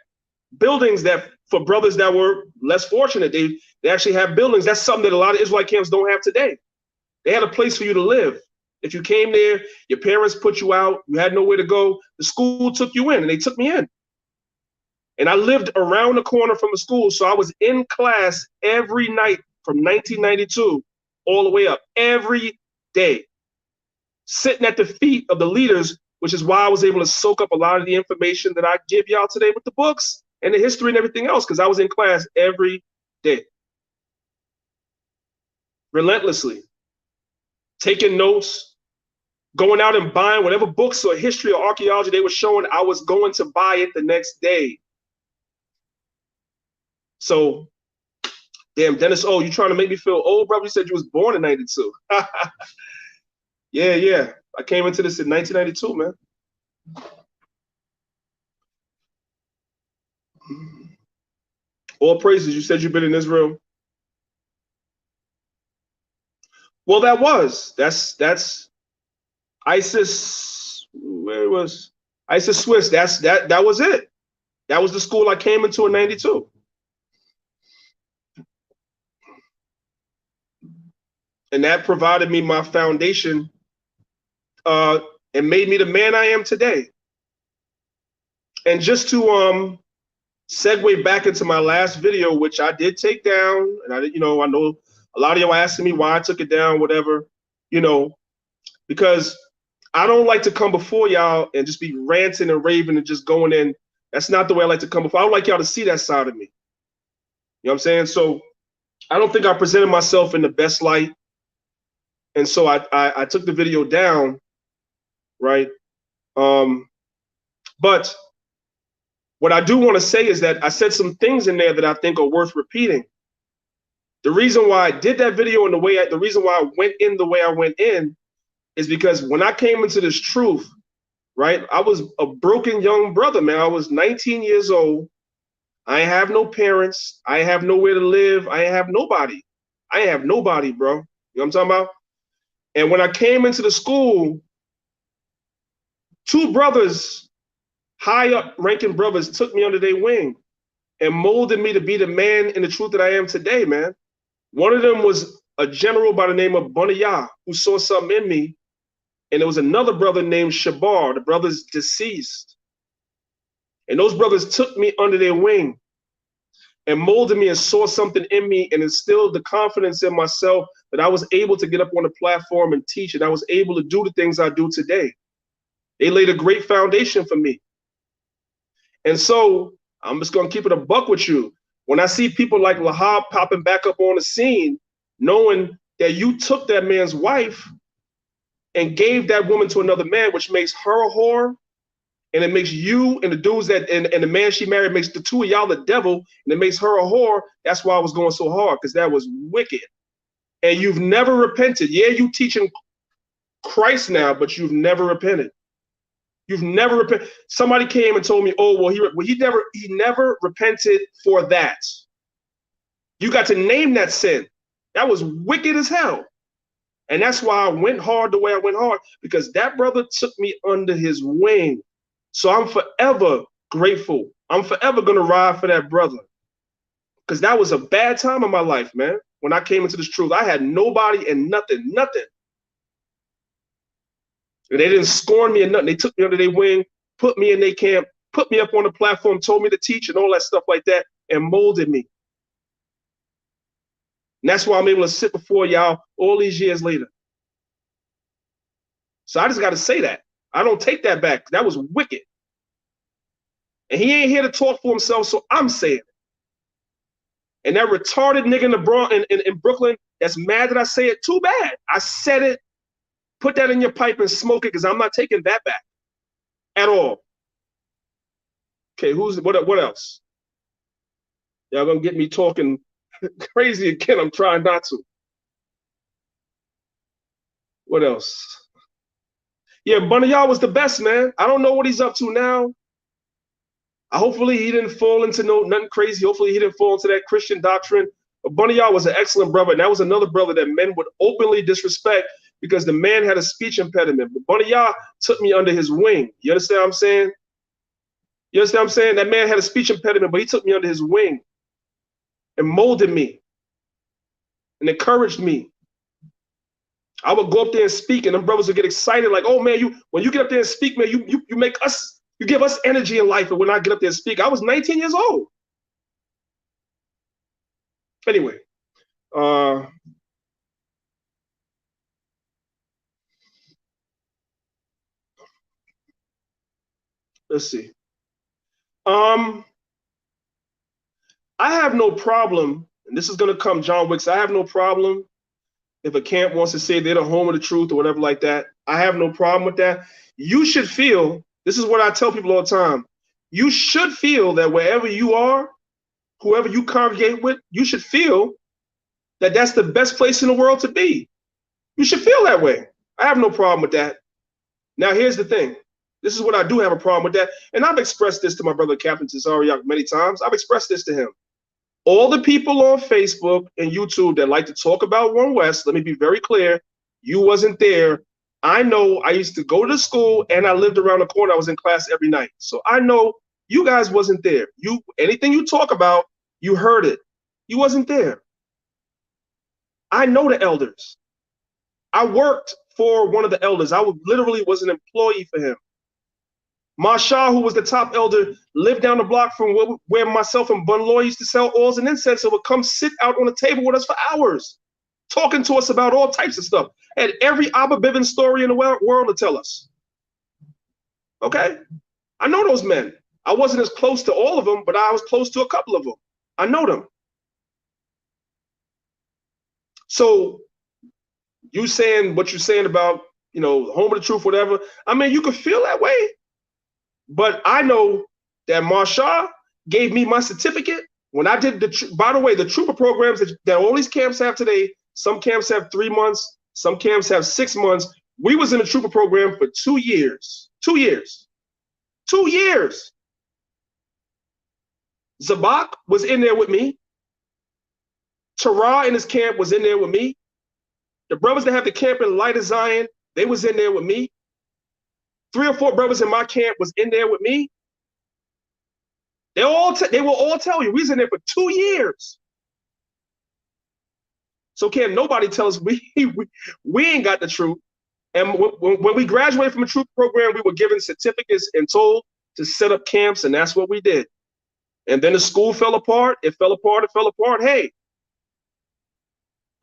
buildings that for brothers that were less fortunate, they actually have buildings. That's something that a lot of Israelite camps don't have today. They had a place for you to live. If you came there, your parents put you out, you had nowhere to go, the school took you in, and they took me in. And I lived around the corner from the school, so I was in class every night from 1992 all the way up, every day, sitting at the feet of the leaders, which is why I was able to soak up a lot of the information that I give y'all today with the books and the history and everything else, because I was in class every day, relentlessly, taking notes, going out and buying whatever books or history or archaeology they were showing. I was going to buy it the next day. So, damn, Dennis, oh, you trying to make me feel old, brother? You said you was born in 92. Yeah. I came into this in 1992, man. All praises. You said you've been in Israel. Well, that's ISIS. Where it was ISIS Swiss? That was it. That was the school I came into in 92. And that provided me my foundation and made me the man I am today. And just to segue back into my last video, which I did take down, and I know a lot of y'all asking me why I took it down, whatever, because I don't like to come before y'all and just be ranting and raving and just going in. That's not the way I like to come before. I don't like y'all to see that side of me. You know what I'm saying? So I don't think I presented myself in the best light. And so I took the video down, right? But what I do want to say is that I said some things in there that I think are worth repeating. The reason why I did that video and the reason why I went in the way I went in is because when I came into this truth, right, I was a broken young brother, man. I was 19 years old. I ain't have no parents. I ain't have nowhere to live. I ain't have nobody. I ain't have nobody, bro. You know what I'm talking about? And when I came into the school, two brothers, high up ranking brothers, took me under their wing and molded me to be the man in the truth that I am today, man. One of them was a general by the name of Bunayah, who saw something in me. And there was another brother named Shabar. The brother's deceased. And those brothers took me under their wing and molded me and saw something in me and instilled the confidence in myself that I was able to get up on the platform and teach, and I was able to do the things I do today. They laid a great foundation for me. And so I'm just going to keep it a buck with you. When I see people like Lahab popping back up on the scene, knowing that you took that man's wife and gave that woman to another man, which makes her a whore, and it makes you and the dudes and the man she married makes the two of y'all the devil, and it makes her a whore. That's why I was going so hard, because that was wicked. And you've never repented. Yeah, you teaching Christ now, but you've never repented. You've never repented. Somebody came and told me, oh, well, he never repented for that. You got to name that sin. That was wicked as hell. And that's why I went hard the way I went hard, because that brother took me under his wing. So I'm forever grateful. I'm forever going to ride for that brother, because that was a bad time in my life, man. When I came into this truth, I had nobody and nothing. And they didn't scorn me or nothing. They took me under their wing, put me in their camp, put me up on the platform, told me to teach and all that stuff like that, and molded me. And that's why I'm able to sit before y'all all these years later. So I just got to say that. I don't take that back. That was wicked. And he ain't here to talk for himself, so I'm saying it. And that retarded nigga in Brooklyn that's mad that I say it, too bad. I said it. Put that in your pipe and smoke it, because I'm not taking that back at all. Okay, what else? Y'all gonna get me talking crazy again. I'm trying not to. What else? Yeah, Bunny Y'all was the best, man. I don't know what he's up to now. Hopefully he didn't fall into nothing crazy. Hopefully he didn't fall into that Christian doctrine. But Bunny Y'all was an excellent brother, and that was another brother that men would openly disrespect because the man had a speech impediment. But Bunny Y'all took me under his wing. You understand what I'm saying? You understand what I'm saying? That man had a speech impediment, but he took me under his wing and molded me and encouraged me. I would go up there and speak, and them brothers would get excited, like, "Oh man, when you get up there and speak, man, you make us, you give us energy in life." And when I get up there and speak, I was 19 years old. Anyway, let's see. I have no problem, and this is gonna come, John Wicks. I have no problem if a camp wants to say they're the home of the truth or whatever like that. I have no problem with that. You should feel, this is what I tell people all the time, you should feel that wherever you are, whoever you congregate with, you should feel that that's the best place in the world to be. You should feel that way. I have no problem with that. Now, here's the thing. This is what I do have a problem with that. And I've expressed this to my brother, Captain Tazariak, many times. I've expressed this to him. All the people on Facebook and YouTube that like to talk about One West, let me be very clear, you wasn't there. I know I used to go to school and I lived around the corner. I was in class every night. So I know you guys wasn't there. Anything you talk about, you heard it. You wasn't there. I know the elders. I worked for one of the elders. I literally was an employee for him. Marshall, who was the top elder, lived down the block from where myself and Bun Law used to sell oils and incense, and would come sit out on the table with us for hours, talking to us about all types of stuff. Had every Abba Bivens story in the world to tell us. Okay? I know those men. I wasn't as close to all of them, but I was close to a couple of them. I know them. So you saying what you're saying about, home of the truth, whatever, I mean, you could feel that way. But I know that Marshall gave me my certificate when I did by the way, the trooper programs that all these camps have today, some camps have 3 months, some camps have 6 months. We was in the trooper program for 2 years. 2 years. 2 years. Zabak was in there with me. Terah in his camp was in there with me. The brothers that have the camp in Light of Zion, they was in there with me. 3 or 4 brothers in my camp was in there with me. They will all tell you we was in there for 2 years. So can't nobody tell us we ain't got the truth. And when we graduated from a troop program, we were given certificates and told to set up camps, and that's what we did. And then the school fell apart. It fell apart. It fell apart. Hey,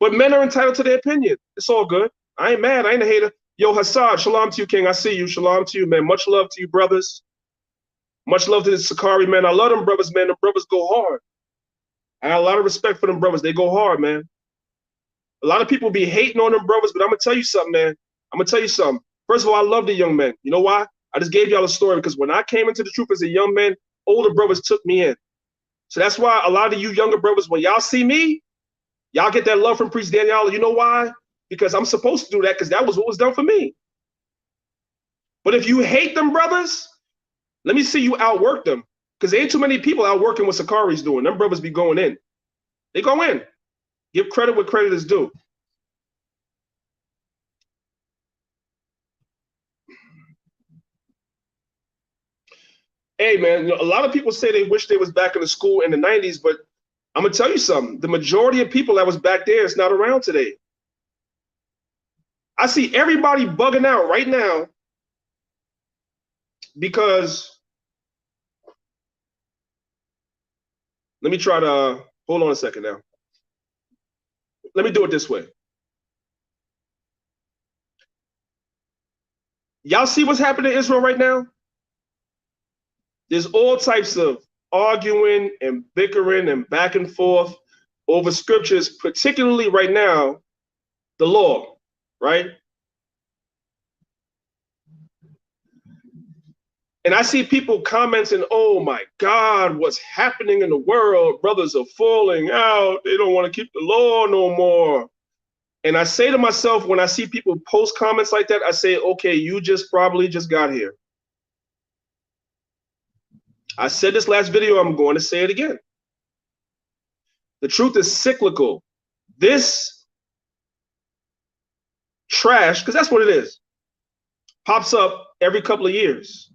but men are entitled to their opinion. It's all good. I ain't mad. I ain't a hater. Yo, Hassad, shalom to you, King. I see you. Shalom to you, man. Much love to you, brothers. Much love to the Sakari, man. I love them brothers, man. The brothers go hard. I got a lot of respect for them brothers. They go hard, man. A lot of people be hating on them brothers, but I'm going to tell you something, man. I'm going to tell you something. First of all, I love the young men. You know why? I just gave y'all a story because when I came into the troop as a young man, older brothers took me in. So that's why a lot of you younger brothers, when y'all see me, y'all get that love from Priest Daniel. You know why? Because I'm supposed to do that because that was what was done for me. But if you hate them brothers, let me see you outwork them. Because there ain't too many people outworking what Sakari's doing. Them brothers be going in. They go in. Give credit what credit is due. Hey, man, a lot of people say they wish they was back in the school in the 90s, but I'm going to tell you something. The majority of people that was back there is not around today. I see everybody bugging out right now because Let me try to hold on a second now. Let me do it this way. Y'all see what's happening in Israel right now? There's all types of arguing and bickering and back and forth over scriptures, particularly right now, the law, right? And I see people commenting, oh my God, what's happening in the world? Brothers are falling out. They don't want to keep the law no more. And I say to myself, when I see people post comments like that, I say, okay, you just probably just got here. I said this last video, I'm going to say it again. The truth is cyclical. This trash, because that's what it is, pops up every couple of years.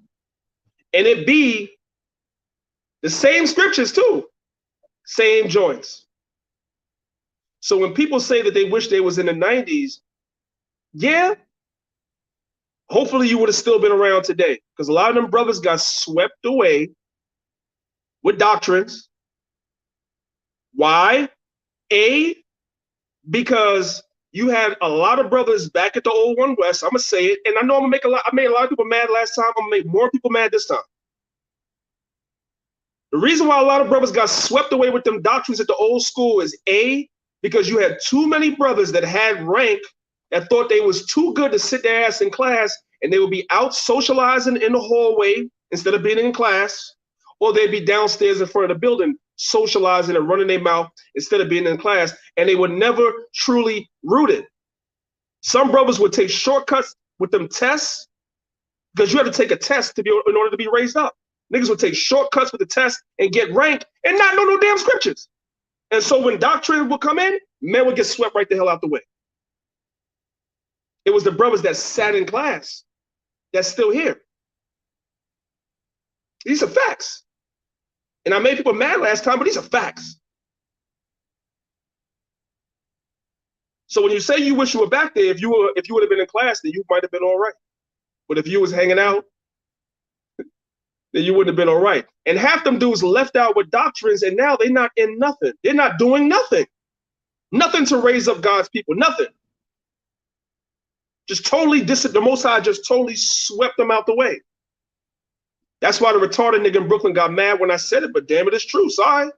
And it be the same scriptures too, same joints. So when people say that they wish they was in the 90s, yeah, hopefully you would have still been around today, because a lot of them brothers got swept away with doctrines. Why? A, because you had a lot of brothers back at the old One West. I'm gonna say it, and I know I made a lot of people mad last time. I'm gonna make more people mad this time. The reason why a lot of brothers got swept away with them doctrines at the old school is A, because you had too many brothers that had rank that thought they was too good to sit their ass in class, and they would be out socializing in the hallway instead of being in class, or they'd be downstairs in front of the building socializing and running their mouth instead of being in class, and they were never truly rooted. Some brothers would take shortcuts with them tests, because you had to take a test to be in order to be raised up. Niggas would take shortcuts with the test and get rank and not know no damn scriptures. And so when doctrine would come in, men would get swept right the hell out the way. It was the brothers that sat in class that's still here. These are facts. And I made people mad last time, but these are facts. So when you say you wish you were back there, if you would have been in class, then you might have been all right. But if you was hanging out, then you wouldn't have been all right. And half them dudes left out with doctrines, and now they're not in nothing. They're not doing nothing. Nothing to raise up God's people. Nothing. Just totally the Most High just totally swept them out the way. That's why the retarded nigga in Brooklyn got mad when I said it, but damn it, it's true. Sorry.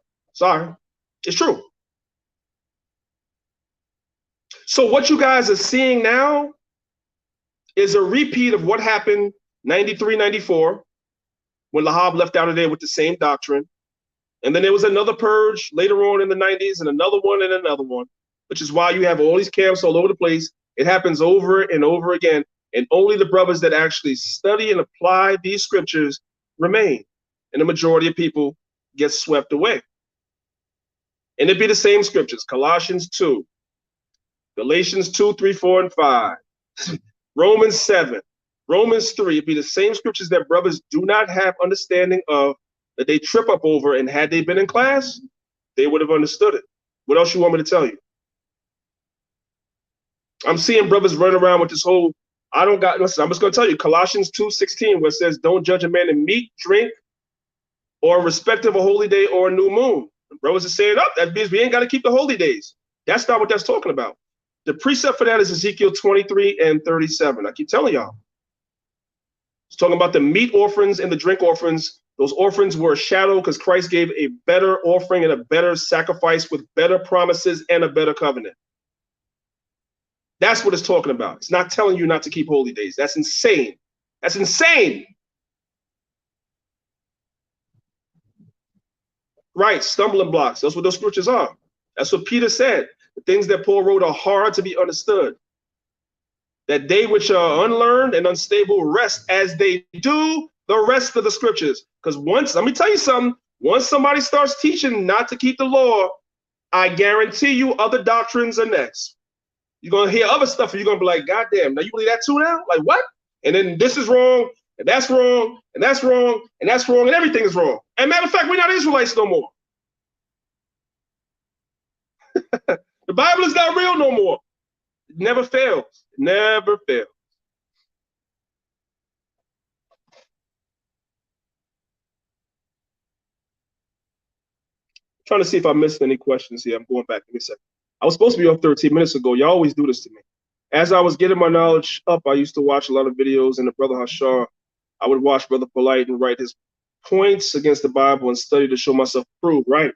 It's true. So what you guys are seeing now is a repeat of what happened 93, 94, when Lahab left out of there with the same doctrine. And then there was another purge later on in the 90s, and another one, which is why you have all these camps all over the place. It happens over and over again. And only the brothers that actually study and apply these scriptures remain. And the majority of people get swept away. And it'd be the same scriptures: Colossians 2, Galatians 2, 3, 4, and 5, Romans 7, Romans 3. It'd be the same scriptures that brothers do not have understanding of, that they trip up over, and had they been in class, they would have understood it. What else you want me to tell you? I'm seeing brothers running around with this whole, listen, I'm just going to tell you, Colossians 2:16, where it says, don't judge a man in meat, drink, or in respect of a holy day or a new moon. And brothers are saying, oh, that means we ain't got to keep the holy days. That's not what that's talking about. The precept for that is Ezekiel 23 and 37. I keep telling y'all. It's talking about the meat offerings and the drink offerings. Those offerings were a shadow, because Christ gave a better offering and a better sacrifice with better promises and a better covenant. That's what it's talking about. It's not telling you not to keep holy days. That's insane. That's insane. Right, stumbling blocks. That's what those scriptures are. That's what Peter said. The things that Paul wrote are hard to be understood. That they which are unlearned and unstable rest as they do the rest of the scriptures. Because let me tell you something, once somebody starts teaching not to keep the law, I guarantee you other doctrines are next. You're going to hear other stuff, and you're going to be like, God damn, now you believe that too now? Like, what? And then this is wrong, and that's wrong, and that's wrong, and that's wrong, and everything is wrong. And matter of fact, we're not Israelites no more. The Bible is not real no more. It never fails. It never fails. Trying to see if I missed any questions here. I'm going back. Give me a second. I was supposed to be off 13 minutes ago. Y'all always do this to me. As I was getting my knowledge up, I used to watch a lot of videos, and the brother Hashar, I would watch Brother Polite and write his points against the Bible and study to show myself approved. Right.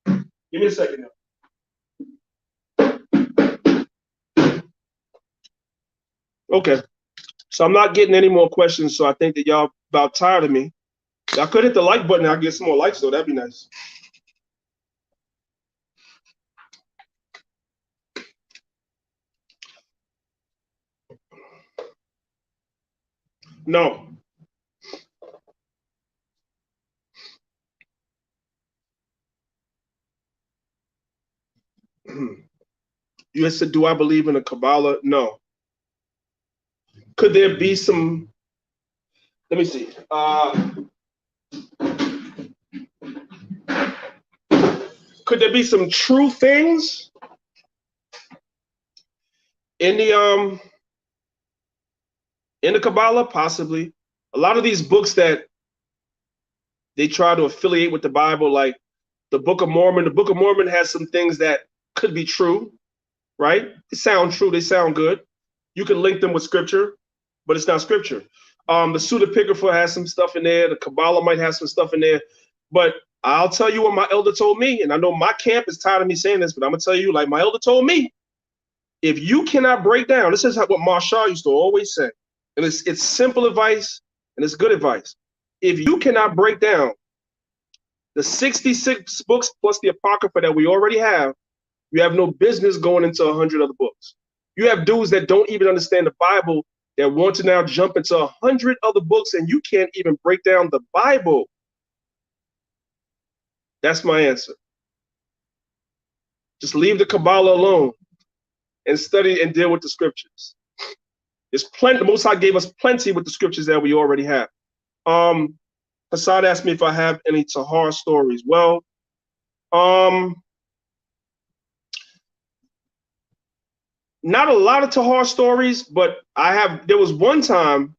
Give me a second now. Okay. So I'm not getting any more questions, so I think that y'all about tired of me. Y'all could hit the like button. I'll get some more likes, though. That'd be nice. No. You said, do I believe in a Kabbalah? No. Could there be some, let me see. Could there be some true things in the Kabbalah? Possibly. A lot of these books that they try to affiliate with the Bible, like the Book of Mormon. The Book of Mormon has some things that could be true, right? They sound true. They sound good. You can link them with scripture, but it's not scripture. The Pseudepigrapha has some stuff in there. The Kabbalah might have some stuff in there. But I'll tell you what my elder told me, and I know my camp is tired of me saying this, but I'm going to tell you, like my elder told me, if you cannot break down, this is what Marshall used to always say, and it's simple advice, and it's good advice. If you cannot break down the 66 books plus the Apocrypha that we already have, you have no business going into 100 other books. You have dudes that don't even understand the Bible that want to now jump into 100 other books, and you can't even break down the Bible. That's my answer. Just leave the Kabbalah alone and study and deal with the scriptures. There's plenty. The Most High gave us plenty with the scriptures that we already have. Hassad asked me if I have any Tahar stories. Well, not a lot of Tahar stories, but I have. There was one time.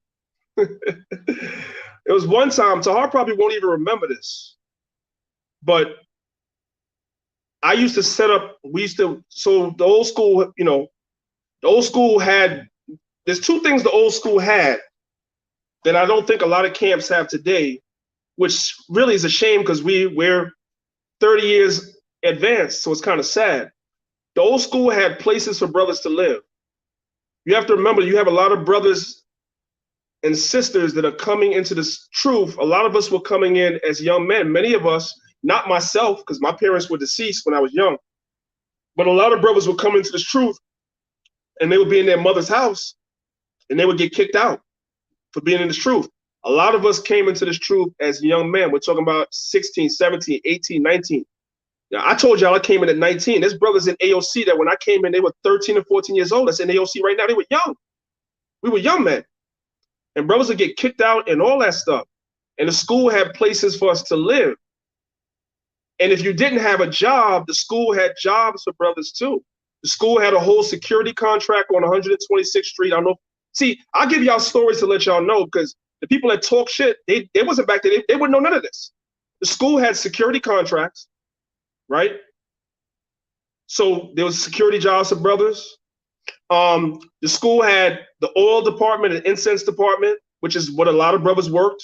Tahar probably won't even remember this, but I used to set up. So the old school, the old school had. There's two things the old school had that I don't think a lot of camps have today, which really is a shame because we're 30 years advanced, so it's kind of sad. The old school had places for brothers to live. You have to remember, you have a lot of brothers and sisters that are coming into this truth. A lot of us were coming in as young men. Many of us, not myself, because my parents were deceased when I was young, but a lot of brothers would come into this truth, and they would be in their mother's house, and they would get kicked out for being in this truth. A lot of us came into this truth as young men. We're talking about 16, 17, 18, 19. Now, I told y'all I came in at 19. There's brothers in AOC that when I came in, they were 13 and 14 years old. That's in AOC right now. They were young. We were young men. And brothers would get kicked out and all that stuff. And the school had places for us to live. And if you didn't have a job, the school had jobs for brothers too. The school had a whole security contract on 126th Street. I don't know. See, I'll give y'all stories to let y'all know, because the people that talk shit, they wasn't back there. They wouldn't know none of this. The school had security contracts, right? So there was security jobs for brothers. The school had the oil department and incense department, which is what a lot of brothers worked,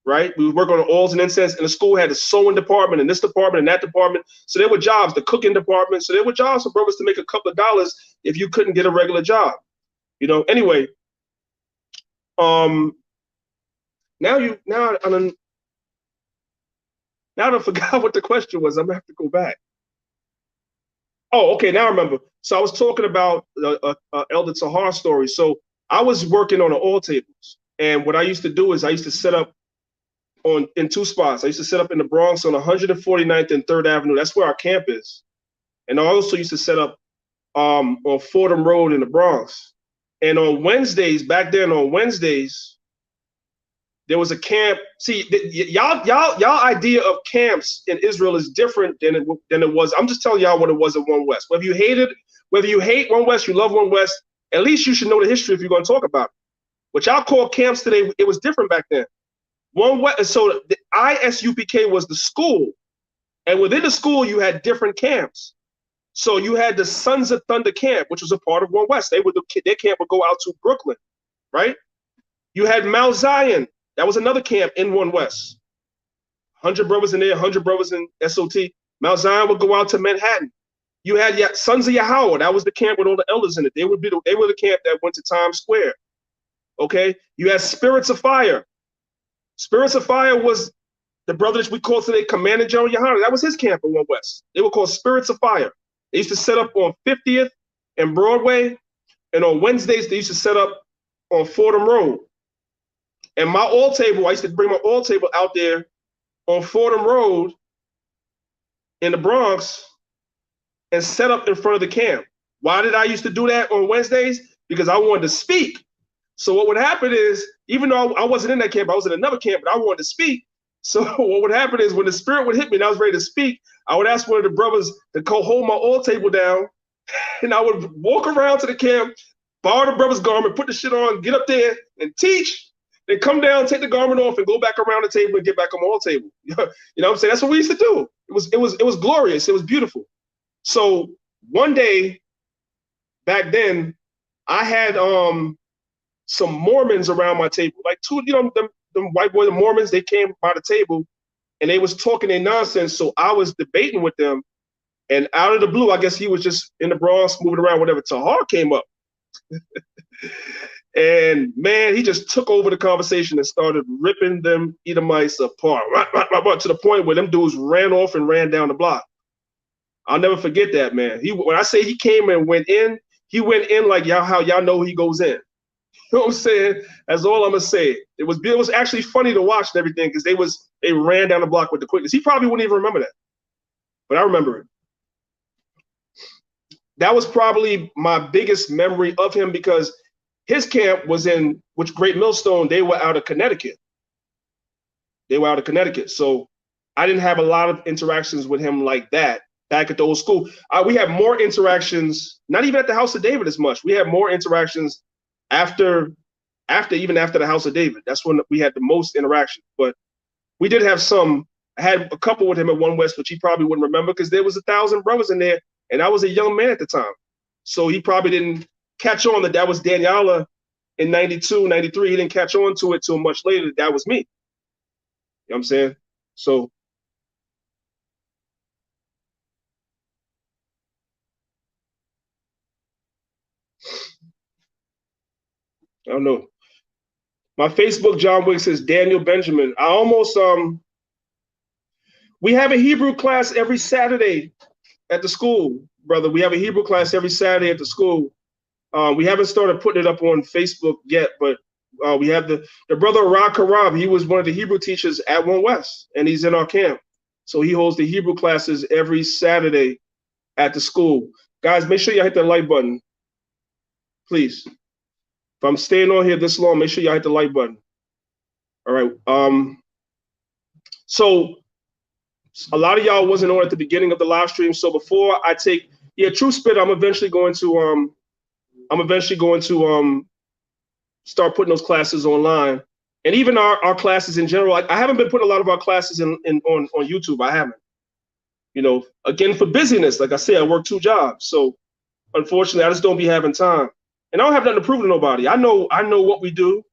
right? We would work on the oils and incense, and the school had the sewing department and this department and that department. So there were jobs, the cooking department. So there were jobs for brothers to make a couple of dollars if you couldn't get a regular job. Anyway, now I forgot what the question was. I'm gonna have to go back. Oh, okay, now I remember. So I was talking about Elder Tahar story. So I was working on the oil tables, and what I used to do is I used to set up in two spots. I used to set up in the Bronx on 149th and 3rd Avenue. That's where our camp is. And I also used to set up on Fordham Road in the Bronx. And on Wednesdays, back then on Wednesdays, there was a camp. See, y'all idea of camps in Israel is different than it was. I'm just telling y'all what it was at One West. Whether you hate One West, you love One West, at least you should know the history if you're going to talk about it. What y'all call camps today, it was different back then. One West. So the ISUPK was the school, and within the school you had different camps. So you had the Sons of Thunder camp, which was a part of One West. Their camp would go out to Brooklyn, right? You had Mount Zion. That was another camp in One West. 100 brothers in there, 100 brothers in SOT. Mount Zion would go out to Manhattan. You had Sons of Yahweh. That was the camp with all the elders in it. They were the camp that went to Times Square. Okay. You had Spirits of Fire. Spirits of Fire was the brother that we call today Commander General Yohana. That was his camp in One West. They were called Spirits of Fire. They used to set up on 50th and Broadway, and on Wednesdays they used to set up on Fordham Road. And my all table, I used to bring my all table out there on Fordham Road in the Bronx and set up in front of the camp. Why did I used to do that on Wednesdays? Because I wanted to speak. So what would happen is, even though I wasn't in that camp, I was in another camp, but I wanted to speak. So what would happen is when the spirit would hit me and I was ready to speak, I would ask one of the brothers to hold my all table down, and I would walk around to the camp, borrow the brother's garment, put the shit on, get up there and teach, then come down, take the garment off, and go back around the table and get back on my all table. You know what I'm saying? That's what we used to do. It was glorious. It was beautiful. So one day back then, I had some Mormons around my table, like two, them white boys, the Mormons. They came by the table and they was talking their nonsense. So I was debating with them, and out of the blue, I guess he was just in the Bronx moving around, whatever. Tahar came up. And man, he just took over the conversation and started ripping them Edomites apart, to the point where them dudes ran off and ran down the block. I'll never forget that, man. When I say he came and went in, he went in like how y'all know he goes in. You know what I'm saying? That's all I'm gonna say. It was actually funny to watch and everything, because they ran down the block with the quickness. He probably wouldn't even remember that, but I remember it. That was probably my biggest memory of him, because his camp was in Great Millstone. They were out of Connecticut. So I didn't have a lot of interactions with him like that back at the old school. We had more interactions, not even at the House of David as much. We had more interactions after the House of David. That's when we had the most interaction. But we did have some. I had a couple with him at One West, which he probably wouldn't remember, because there was 1,000 brothers in there, and I was a young man at the time. So he probably didn't catch on that was Daniela in 92, 93. He didn't catch on to it till much later. That was me. You know what I'm saying? So I don't know. My Facebook, John Wicks, says Daniel Benjamin. I almost we have a Hebrew class every Saturday at the school, brother. We have a Hebrew class every Saturday at the school. We haven't started putting it up on Facebook yet, but we have the brother Ra Karab. He was one of the Hebrew teachers at One West, and he's in our camp. So he holds the Hebrew classes every Saturday at the school. Guys, make sure you hit the like button, please. If I'm staying on here this long, make sure y'all hit the like button. All right. So a lot of y'all wasn't on at the beginning of the live stream. So before I take, True Spit, I'm eventually going to start putting those classes online, and even our classes in general. I haven't been putting a lot of our classes on YouTube. I haven't. Again, for busyness. Like I said, I work 2 jobs, so unfortunately, I just don't be having time. And I don't have nothing to prove to nobody. I know what we do.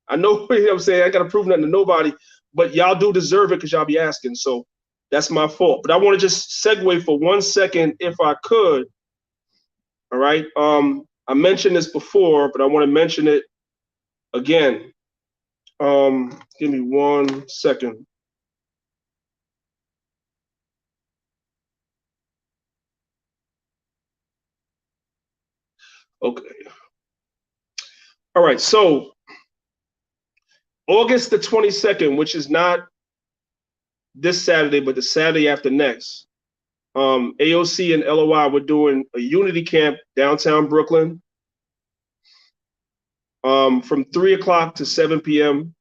I know, you know what I'm saying? I got to prove nothing to nobody, but y'all do deserve it because y'all be asking. So that's my fault. But I want to just segue for 1 second, if I could. All right. I mentioned this before, but I want to mention it again. Give me 1 second. Okay. All right. So August the 22nd, which is not this Saturday, but the Saturday after next, AOC and LOI were doing a unity camp downtown Brooklyn from 3 o'clock to 7 p.m.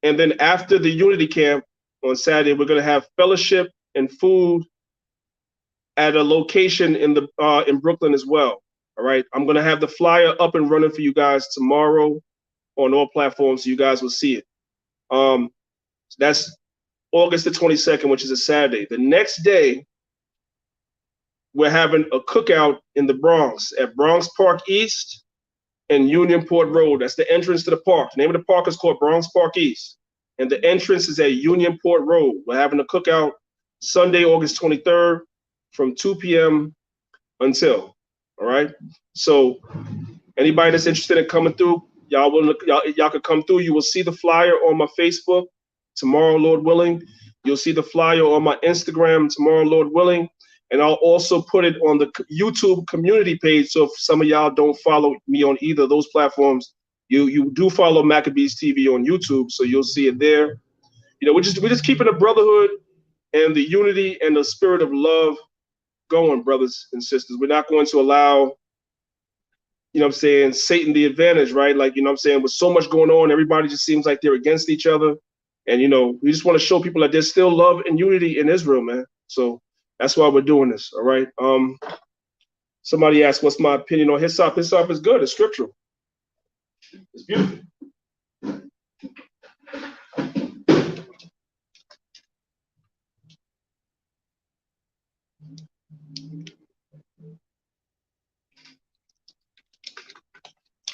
And then after the unity camp on Saturday, we're going to have fellowship and food at a location in Brooklyn as well. All right. I'm going to have the flyer up and running for you guys tomorrow on all platforms, so you guys will see it. That's August the 22nd, which is a Saturday. The next day, we're having a cookout in the Bronx at Bronx Park East and Unionport Road. That's the entrance to the park. The name of the park is called Bronx Park East, and the entrance is at Unionport Road. We're having a cookout Sunday, August 23rd from 2 p.m. until, all right? So anybody that's interested in coming through, y'all could come through. You will see the flyer on my Facebook tomorrow, Lord willing. You'll see the flyer on my Instagram tomorrow, Lord willing. And I'll also put it on the YouTube community page. So if some of y'all don't follow me on either of those platforms, you do follow Maccabees TV on YouTube, so you'll see it there. You know, we're just keeping the brotherhood and the unity and the spirit of love going, brothers and sisters. We're not going to allow, you know what I'm saying, Satan the advantage, right? Like, you know what I'm saying, with so much going on, everybody just seems like they're against each other. And, you know, we just want to show people that there's still love and unity in Israel, man. So that's why we're doing this, all right? Somebody asked, what's my opinion on Hyssop? Hyssop is good. It's scriptural. It's beautiful.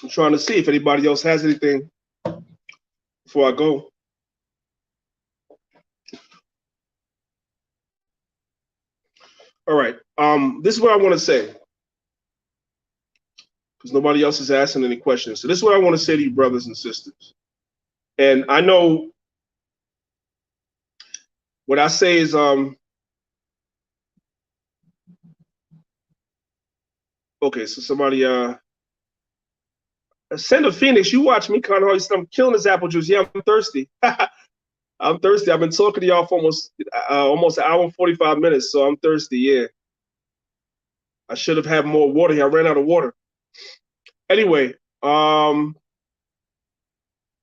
I'm trying to see if anybody else has anything before I go. All right. This is what I want to say, because nobody else is asking any questions. So this is what I want to say to you, brothers and sisters. And I know what I say is okay. So somebody send a Phoenix. You watch me, Conrad. I'm killing this apple juice. Yeah, I'm thirsty. I'm thirsty. I've been talking to y'all for almost an hour and 45 minutes, so I'm thirsty. Yeah, I should have had more water here. I ran out of water. Anyway,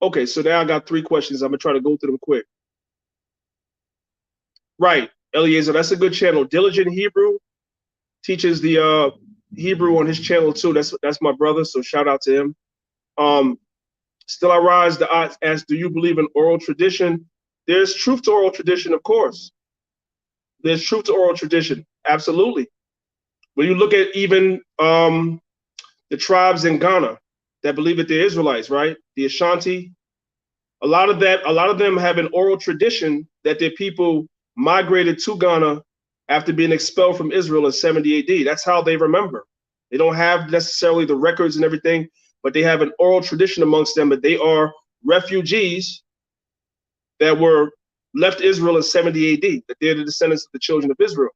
okay, so now I got 3 questions. I'm gonna try to go through them quick. Right, Eliezer, that's a good channel. Diligent Hebrew teaches the Hebrew on his channel too. That's my brother, so shout out to him. Still I rise the odds as, do you believe in oral tradition? There's truth to oral tradition, of course. There's truth to oral tradition, absolutely. When you look at even the tribes in Ghana that believe that they're Israelites, right? The Ashanti, a lot of them have an oral tradition that their people migrated to Ghana after being expelled from Israel in 70 AD. That's how they remember. They don't have necessarily the records and everything, but they have an oral tradition amongst them, but they are refugees that were left Israel in 70 AD, that they're the descendants of the children of Israel,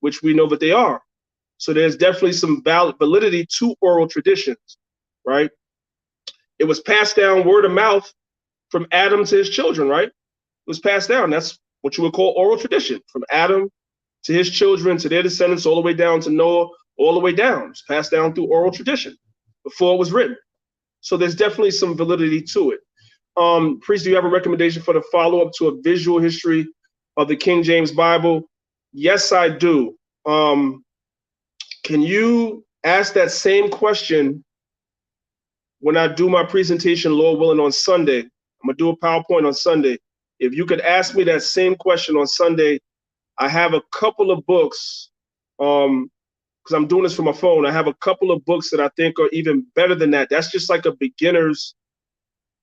which we know that they are. So there's definitely some validity to oral traditions, right? It was passed down word of mouth from Adam to his children, right? It was passed down. That's what you would call oral tradition, from Adam to his children, to their descendants, all the way down to Noah, all the way down. It's passed down through oral tradition before it was written. So there's definitely some validity to it. Priest, do you have a recommendation for the follow-up to a visual history of the King James Bible? Yes, I do. Can you ask that same question when I do my presentation, Lord willing, on Sunday? I'm going to do a PowerPoint on Sunday. If you could ask me that same question on Sunday, I have a couple of books, because I'm doing this from my phone. I have a couple of books that I think are even better than that. That's just like a beginner's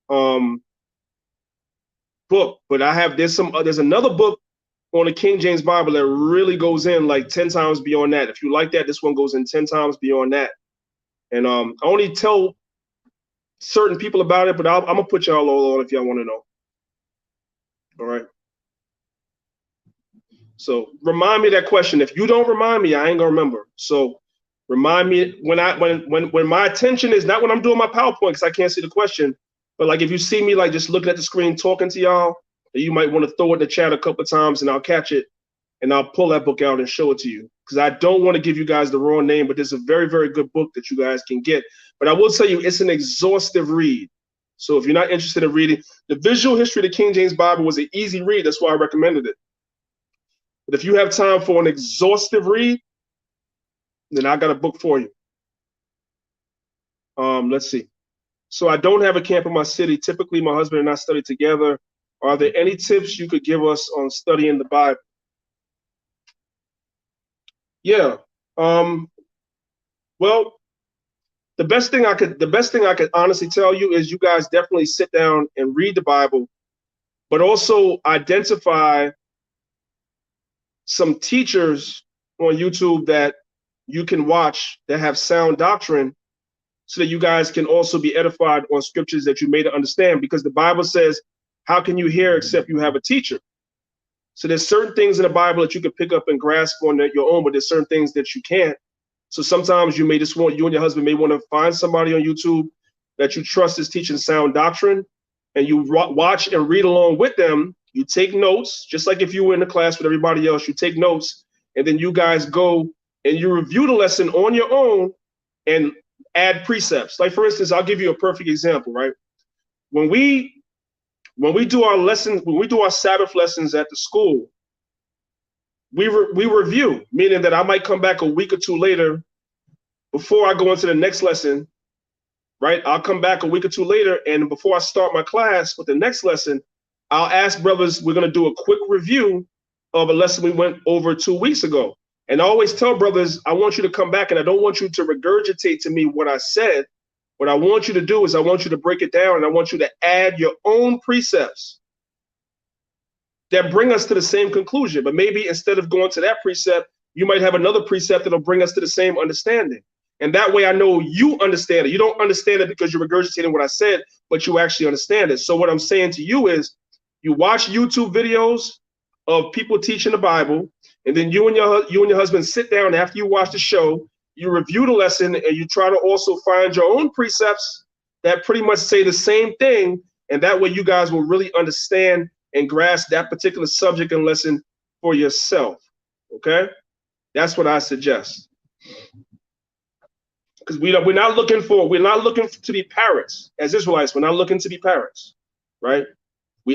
book. But there's another book on the King James Bible that really goes in like 10 times beyond that. If you like that, this one goes in 10 times beyond that. And I only tell certain people about it, but I'm gonna put y'all all on if y'all want to know. All right. So remind me that question. If you don't remind me, I ain't gonna remember. So remind me when my attention is not when I'm doing my PowerPoint, because I can't see the question. But like if you see me like just looking at the screen talking to y'all, you might want to throw it in the chat a couple of times and I'll catch it and I'll pull that book out and show it to you. Because I don't want to give you guys the wrong name, but there's a very, very good book that you guys can get. But I will tell you, it's an exhaustive read. So if you're not interested in reading, the visual history of the King James Bible was an easy read. That's why I recommended it. But if you have time for an exhaustive read, then I got a book for you. Let's see. So I don't have a camp in my city. Typically, my husband and I study together. Are there any tips you could give us on studying the Bible? Yeah. Well, the best thing I could honestly tell you is you guys definitely sit down and read the Bible, but also identify some teachers on YouTube that you can watch that have sound doctrine, so that you guys can also be edified on scriptures that you may to understand, because the Bible says, how can you hear except you have a teacher? So there's certain things in the Bible that you can pick up and grasp on your own, but there's certain things that you can't. So sometimes you and your husband may want to find somebody on YouTube that you trust is teaching sound doctrine, and you watch and read along with them. You take notes, just like if you were in the class with everybody else, you take notes, and then you guys go and you review the lesson on your own and add precepts. Like, for instance, I'll give you a perfect example, right? When we do our lessons, when we do our Sabbath lessons at the school, we review, meaning that I might come back a week or two later before I go into the next lesson, right? I'll come back a week or two later, and before I start my class with the next lesson, I'll ask brothers, we're going to do a quick review of a lesson we went over 2 weeks ago. And I always tell brothers, I want you to come back, and I don't want you to regurgitate to me what I said. What I want you to do is I want you to break it down, and I want you to add your own precepts that bring us to the same conclusion. But maybe instead of going to that precept, you might have another precept that'll bring us to the same understanding. And that way I know you understand it. You don't understand it because you're regurgitating what I said, but you actually understand it. So what I'm saying to you is, you watch YouTube videos of people teaching the Bible, and then you and your husband sit down after you watch the show, you review the lesson, and you try to also find your own precepts that pretty much say the same thing. And that way you guys will really understand and grasp that particular subject and lesson for yourself. Okay? That's what I suggest. Because we're not looking to be parrots as Israelites. We're not looking to be parrots, right?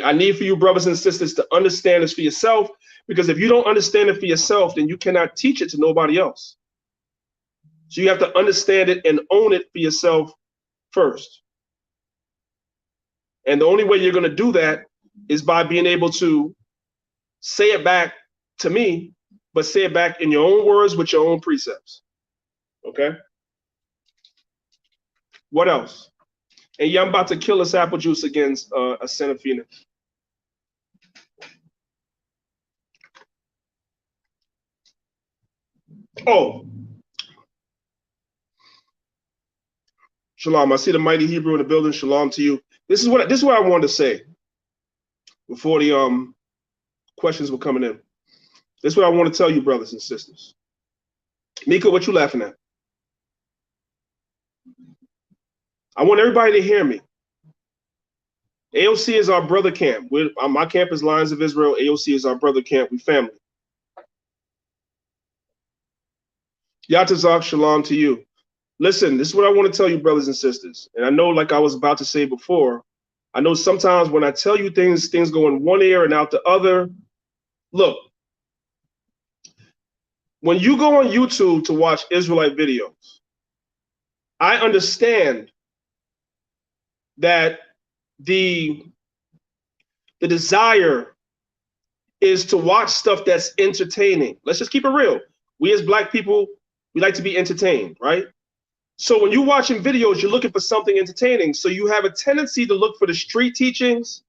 I need for you, brothers and sisters, to understand this for yourself, because if you don't understand it for yourself, then you cannot teach it to nobody else. So you have to understand it and own it for yourself first. And the only way you're going to do that is by being able to say it back to me, but say it back in your own words with your own precepts. Okay? What else? And yeah, I'm about to kill this apple juice against a Senafina. Oh, Shalom. I see the mighty Hebrew in the building. Shalom to you. This is what I wanted to say before the questions were coming in. This is what I want to tell you, brothers and sisters. Mika, what you laughing at? I want everybody to hear me. AOC is our brother camp. My camp is Lions of Israel. AOC is our brother camp. We family. Yatazak, shalom to you. Listen, this is what I want to tell you, brothers and sisters. And I know, like I was about to say before, I know sometimes when I tell you things go in one ear and out the other. Look, when you go on YouTube to watch Israelite videos, I understand that the desire is to watch stuff that's entertaining. Let's just keep it real. We as Black people, we like to be entertained, right? So when you're watching videos, you're looking for something entertaining. So you have a tendency to look for the street teachings.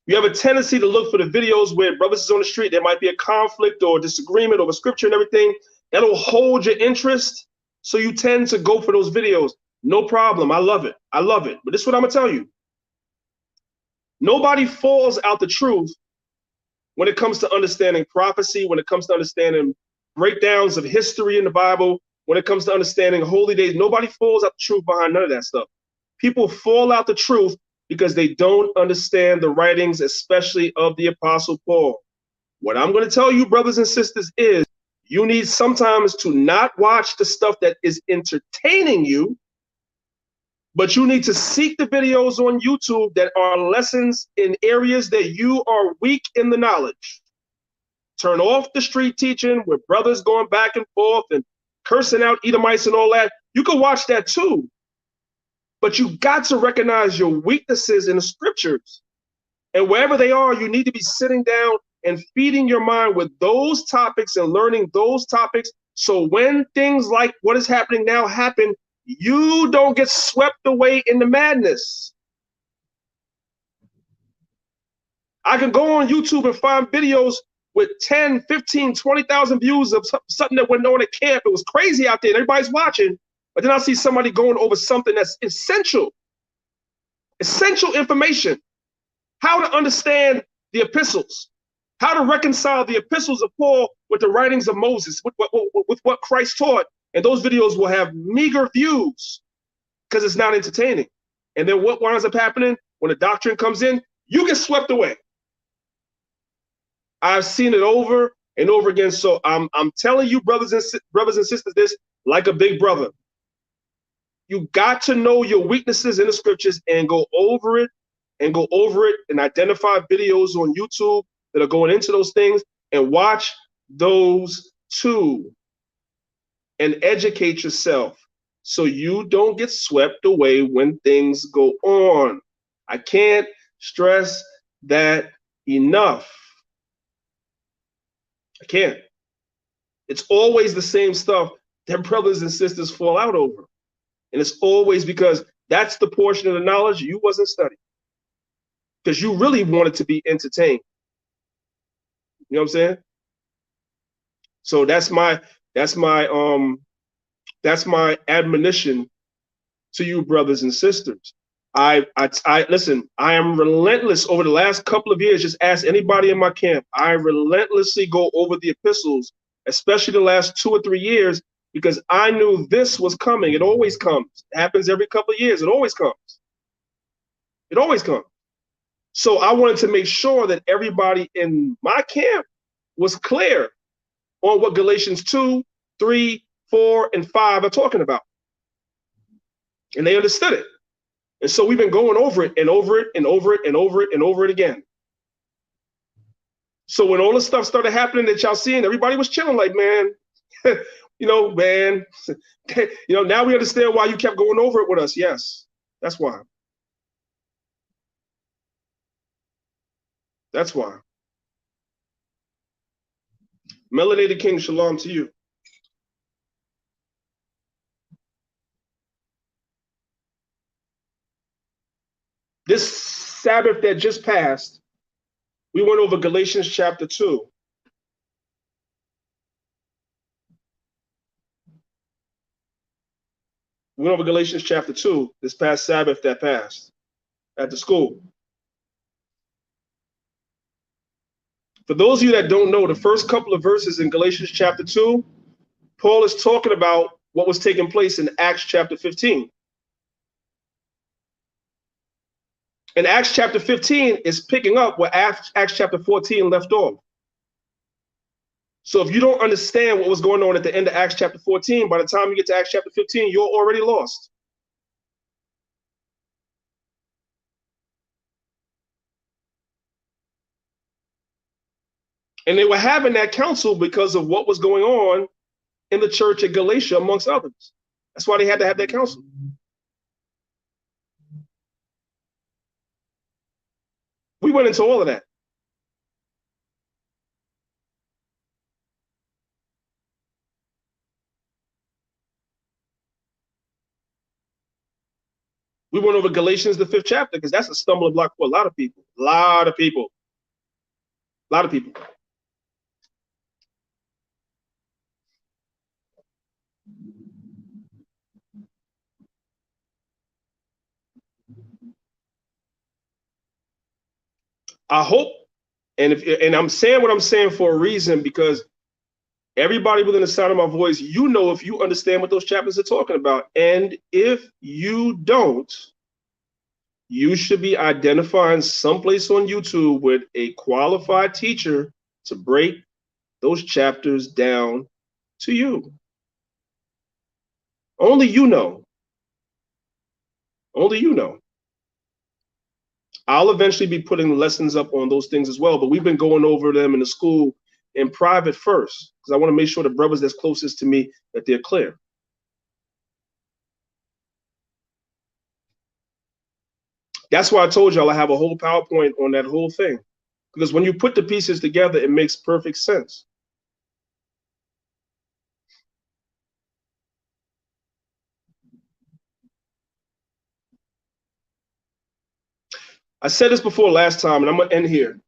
You have a tendency to look for the videos where brothers is on the street, there might be a conflict or disagreement over scripture and everything. That'll hold your interest. So you tend to go for those videos. No problem. I love it. I love it. But this is what I'm going to tell you. Nobody falls out the truth when it comes to understanding prophecy, when it comes to understanding breakdowns of history in the Bible, when it comes to understanding holy days. Nobody falls out the truth behind none of that stuff. People fall out the truth because they don't understand the writings, especially of the Apostle Paul. What I'm going to tell you, brothers and sisters, is you need sometimes to not watch the stuff that is entertaining you, but you need to seek the videos on YouTube that are lessons in areas that you are weak in the knowledge. Turn off the street teaching with brothers going back and forth and cursing out Edomites and all that. You can watch that too. But you got to recognize your weaknesses in the scriptures. And wherever they are, you need to be sitting down and feeding your mind with those topics and learning those topics. So when things like what is happening now happen, you don't get swept away in the madness. I can go on YouTube and find videos with 10, 15, 20,000 views of something that went on at camp. It was crazy out there. Everybody's watching. But then I see somebody going over something that's essential information. How to understand the epistles, how to reconcile the epistles of Paul with the writings of Moses, with what Christ taught. And those videos will have meager views because it's not entertaining. And then what winds up happening when the doctrine comes in, you get swept away. I've seen it over and over again. So I'm telling you, brothers and sisters, this like a big brother. You got to know your weaknesses in the scriptures and go over it and identify videos on YouTube that are going into those things and watch those too and educate yourself so you don't get swept away when things go on. I can't stress that enough. I can't. It's always the same stuff that brothers and sisters fall out over. And it's always because that's the portion of the knowledge you wasn't studying. Because you really wanted to be entertained. You know what I'm saying? So that's my admonition to you, brothers and sisters. I listen, I am relentless over the last couple of years. Just ask anybody in my camp. I relentlessly go over the epistles, especially the last 2 or 3 years, because I knew this was coming. It always comes. It happens every couple of years. It always comes. It always comes. So I wanted to make sure that everybody in my camp was clear on what Galatians 2, 3, 4, and 5 are talking about. And they understood it. And so we've been going over it and over it and over it and over it and over it again. So when all this stuff started happening that y'all seeing, everybody was chilling like, man, man, now we understand why you kept going over it with us. Yes, that's why. That's why. Melanated King, shalom to you. This Sabbath that just passed, we went over Galatians chapter 2. We went over Galatians chapter 2 this past Sabbath that passed at the school. For those of you that don't know, the first couple of verses in Galatians chapter 2, Paul is talking about what was taking place in Acts chapter 15. And Acts chapter 15 is picking up where Acts chapter 14 left off. So if you don't understand what was going on at the end of Acts chapter 14, by the time you get to Acts chapter 15, you're already lost. And they were having that council because of what was going on in the church at Galatia, amongst others. That's why they had to have that council. We went into all of that. We went over Galatians, the 5th chapter, because that's a stumbling block for a lot of people. A lot of people. I hope, and I'm saying what I'm saying for a reason, because everybody within the sound of my voice, if you understand what those chapters are talking about. And if you don't, you should be identifying someplace on YouTube with a qualified teacher to break those chapters down to you. Only you know. Only you know. I'll eventually be putting lessons up on those things as well, but we've been going over them in the school in private first, because I want to make sure the brothers that's closest to me, that they're clear. That's why I told y'all I have a whole PowerPoint on that whole thing. Because when you put the pieces together, it makes perfect sense. I said this before last time, and I'm going to end here.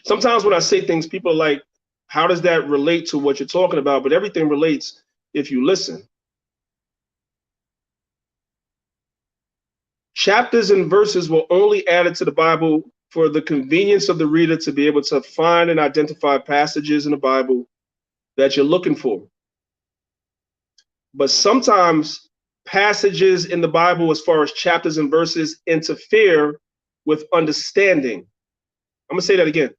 Sometimes when I say things, people are like, how does that relate to what you're talking about? But everything relates if you listen. Chapters and verses were only added to the Bible for the convenience of the reader to be able to find and identify passages in the Bible that you're looking for. But sometimes passages in the Bible, as far as chapters and verses, interfere with understanding. I'm going to say that again.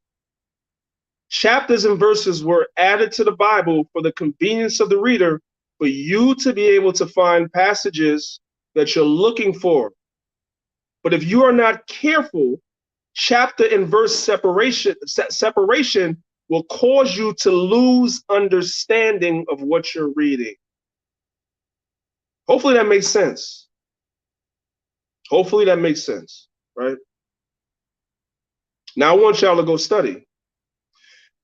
Chapters and verses were added to the Bible for the convenience of the reader, for you to be able to find passages that you're looking for. But if you are not careful, chapter and verse separation will cause you to lose understanding of what you're reading. Hopefully that makes sense. Hopefully that makes sense, right? Now I want y'all to go study.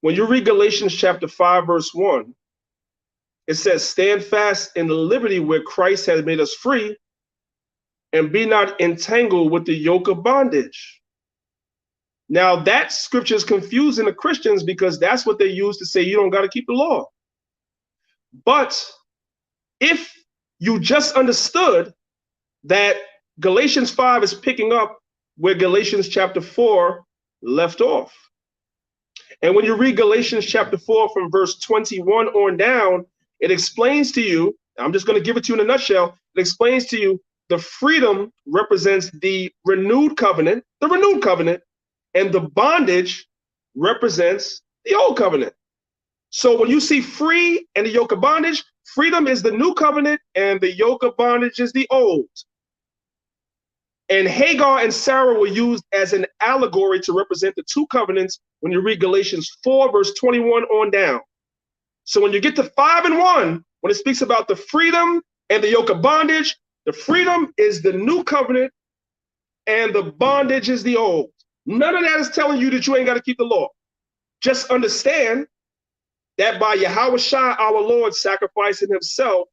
When you read Galatians chapter 5, verse 1, it says, stand fast in the liberty where Christ has made us free, and be not entangled with the yoke of bondage. Now that scripture is confusing the Christians because that's what they use to say you don't got to keep the law. But if you just understood that Galatians 5 is picking up where Galatians chapter 4 left off. And when you read Galatians chapter 4 from verse 21 on down, it explains to you, I'm just going to give it to you in a nutshell, it explains to you the freedom represents the renewed covenant, and the bondage represents the old covenant. So when you see free and the yoke of bondage, freedom is the new covenant and the yoke of bondage is the old. And Hagar and Sarah were used as an allegory to represent the two covenants when you read Galatians 4, verse 21 on down. So when you get to 5 and 1, when it speaks about the freedom and the yoke of bondage, the freedom is the new covenant and the bondage is the old. None of that is telling you that you ain't got to keep the law. Just understand that by Yahushua, our Lord, sacrificing himself,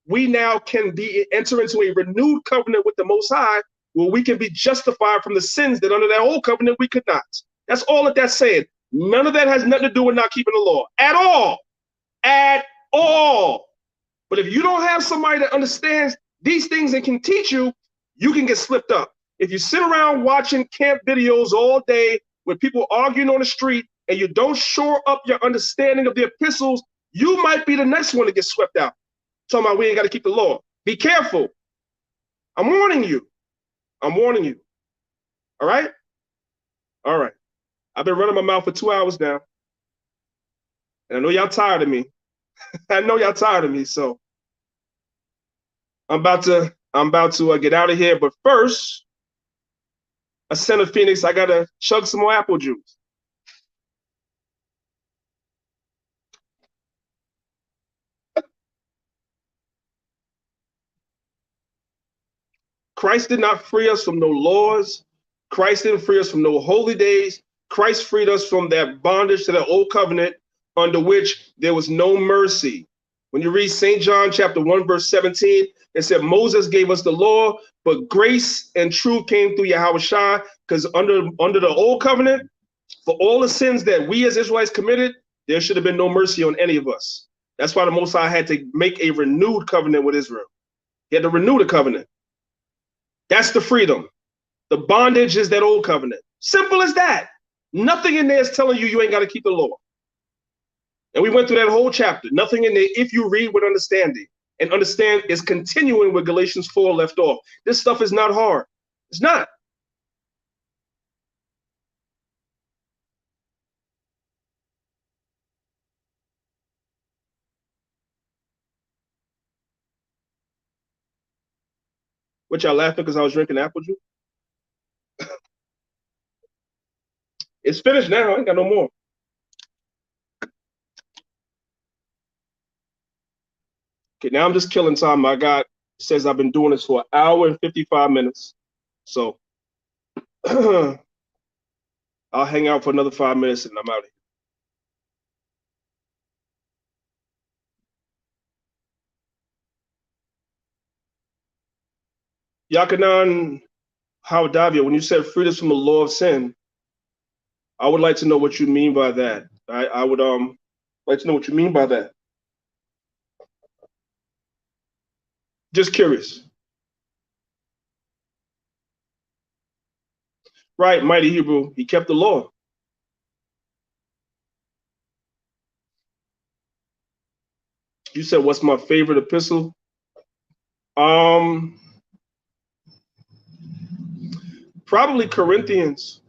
we now can enter into a renewed covenant with the Most High, where we can be justified from the sins that under that old covenant we could not. That's all that that's saying. None of that has nothing to do with not keeping the law at all. At all. But if you don't have somebody that understands these things and can teach you, you can get slipped up. If you sit around watching camp videos all day with people arguing on the street and you don't shore up your understanding of the epistles, you might be the next one to get swept out. Talking about we ain't got to keep the law. Be careful. I'm warning you. I'm warning you. All right? All right. I've been running my mouth for 2 hours now. And I know y'all tired of me. I know y'all tired of me. So I'm about to get out of here. But first, Ascend of Phoenix, I got to chug some more apple juice. Christ did not free us from no laws. Christ didn't free us from no holy days. Christ freed us from that bondage to that old covenant under which there was no mercy. When you read St. John chapter 1, verse 17, it said Moses gave us the law, but grace and truth came through Yahushua, because under the old covenant, for all the sins that we as Israelites committed, there should have been no mercy on any of us. That's why the Most High had to make a renewed covenant with Israel. He had to renew the covenant. That's the freedom. The bondage is that old covenant. Simple as that. Nothing in there is telling you ain't got to keep the law. And we went through that whole chapter. Nothing in there, if you read with understanding. And understand is continuing where Galatians 4 left off. This stuff is not hard. It's not. What, y'all laughing because I was drinking apple juice? It's finished now. I ain't got no more. Okay, now I'm just killing time. I got It says I've been doing this for 1 hour and 55 minutes. So I'll hang out for another 5 minutes and I'm out of here. Yakanan Howdavia, when you said freedom from the law of sin, I would like to know what you mean by that. I would like to know what you mean by that. Just curious. Right, mighty Hebrew, he kept the law. You said, what's my favorite epistle? Probably Corinthians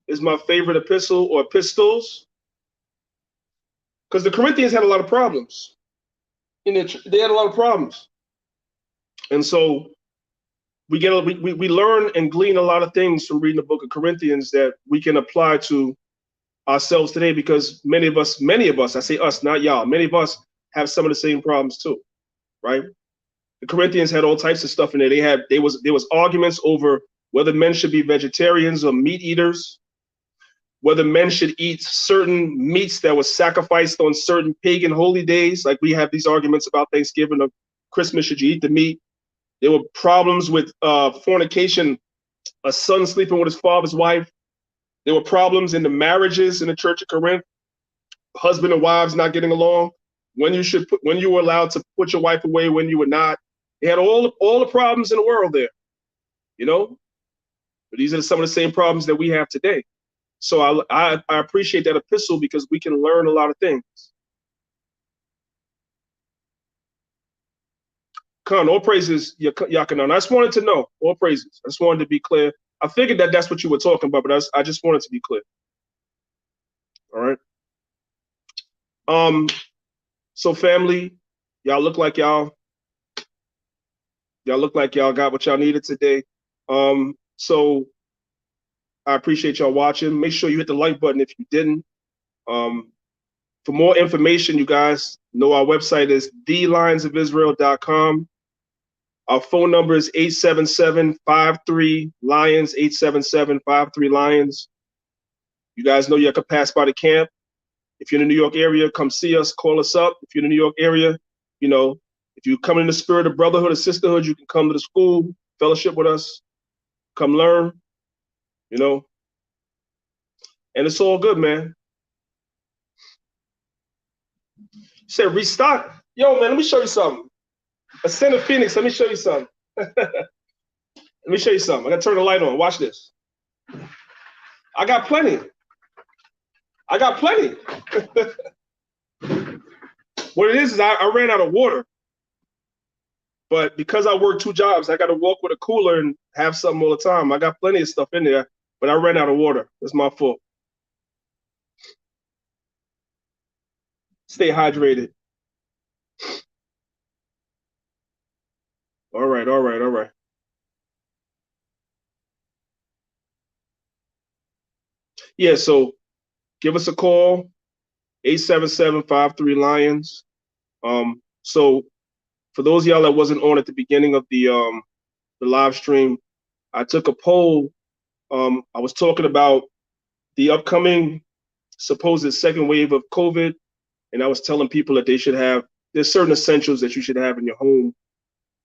is my favorite epistle or epistles, because the Corinthians had a lot of problems. They had a lot of problems, and so we learn and glean a lot of things from reading the book of Corinthians that we can apply to ourselves today, because many of us, I say us, not y'all, many of us have some of the same problems too, right? The Corinthians had all types of stuff in there. There was arguments over whether men should be vegetarians or meat eaters, whether men should eat certain meats that were sacrificed on certain pagan holy days. Like we have these arguments about Thanksgiving or Christmas, should you eat the meat? There were problems with fornication, a son sleeping with his father's wife. There were problems in the marriages in the Church of Corinth, husband and wives not getting along, when you were allowed to put your wife away, when you were not. They had all the problems in the world there, you know? But these are some of the same problems that we have today. So I appreciate that epistle, because we can learn a lot of things. Khan, all praises, Yakanan. I just wanted to know, all praises. I just wanted to be clear. I figured that that's what you were talking about, but I just wanted to be clear. All right. So family, y'all look like y'all got what y'all needed today. So I appreciate y'all watching. Make sure you hit the like button if you didn't. For more information, you guys know our website is thelionsofisrael.com. Our phone number is 877-53-LIONS, 877-53-LIONS. You guys know you can pass by the camp. If you're in the New York area, come see us, call us up. If you're in the New York area, you know, if you come in the spirit of brotherhood or sisterhood, you can come to the school, fellowship with us, come learn, you know, and it's all good, man. You said restock. Yo, man, let me show you something. Ascend of Phoenix, let me show you something. Let me show you something. I gotta turn the light on. Watch this. I got plenty. What it is I ran out of water. But because I work 2 jobs, I got to walk with a cooler and have something all the time. I got plenty of stuff in there, but I ran out of water. That's my fault. Stay hydrated. All right. Yeah, so give us a call, 877-53-LIONS. So for those of y'all that wasn't on at the beginning of the live stream, I took a poll. I was talking about the upcoming supposed second wave of COVID, and I was telling people that there's certain essentials that you should have in your home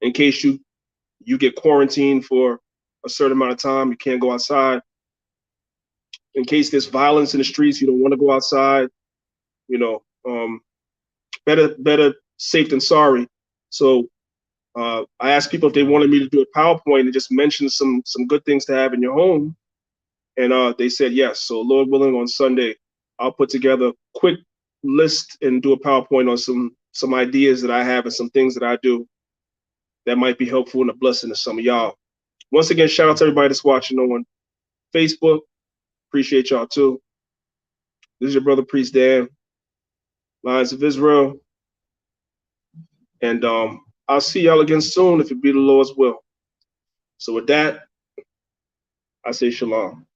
in case you get quarantined for a certain amount of time. You can't go outside. In case there's violence in the streets, you don't want to go outside. You know, better safe than sorry. So I asked people if they wanted me to do a PowerPoint and just mention some good things to have in your home, and they said yes. So Lord willing, on Sunday, I'll put together a quick list and do a PowerPoint on some ideas that I have and some things that I do that might be helpful and a blessing to some of y'all. Once again, shout out to everybody that's watching on Facebook. Appreciate y'all too. This is your brother Priest Dan, Lions of Israel. And I'll see y'all again soon if it be the Lord's will. So with that, I say shalom.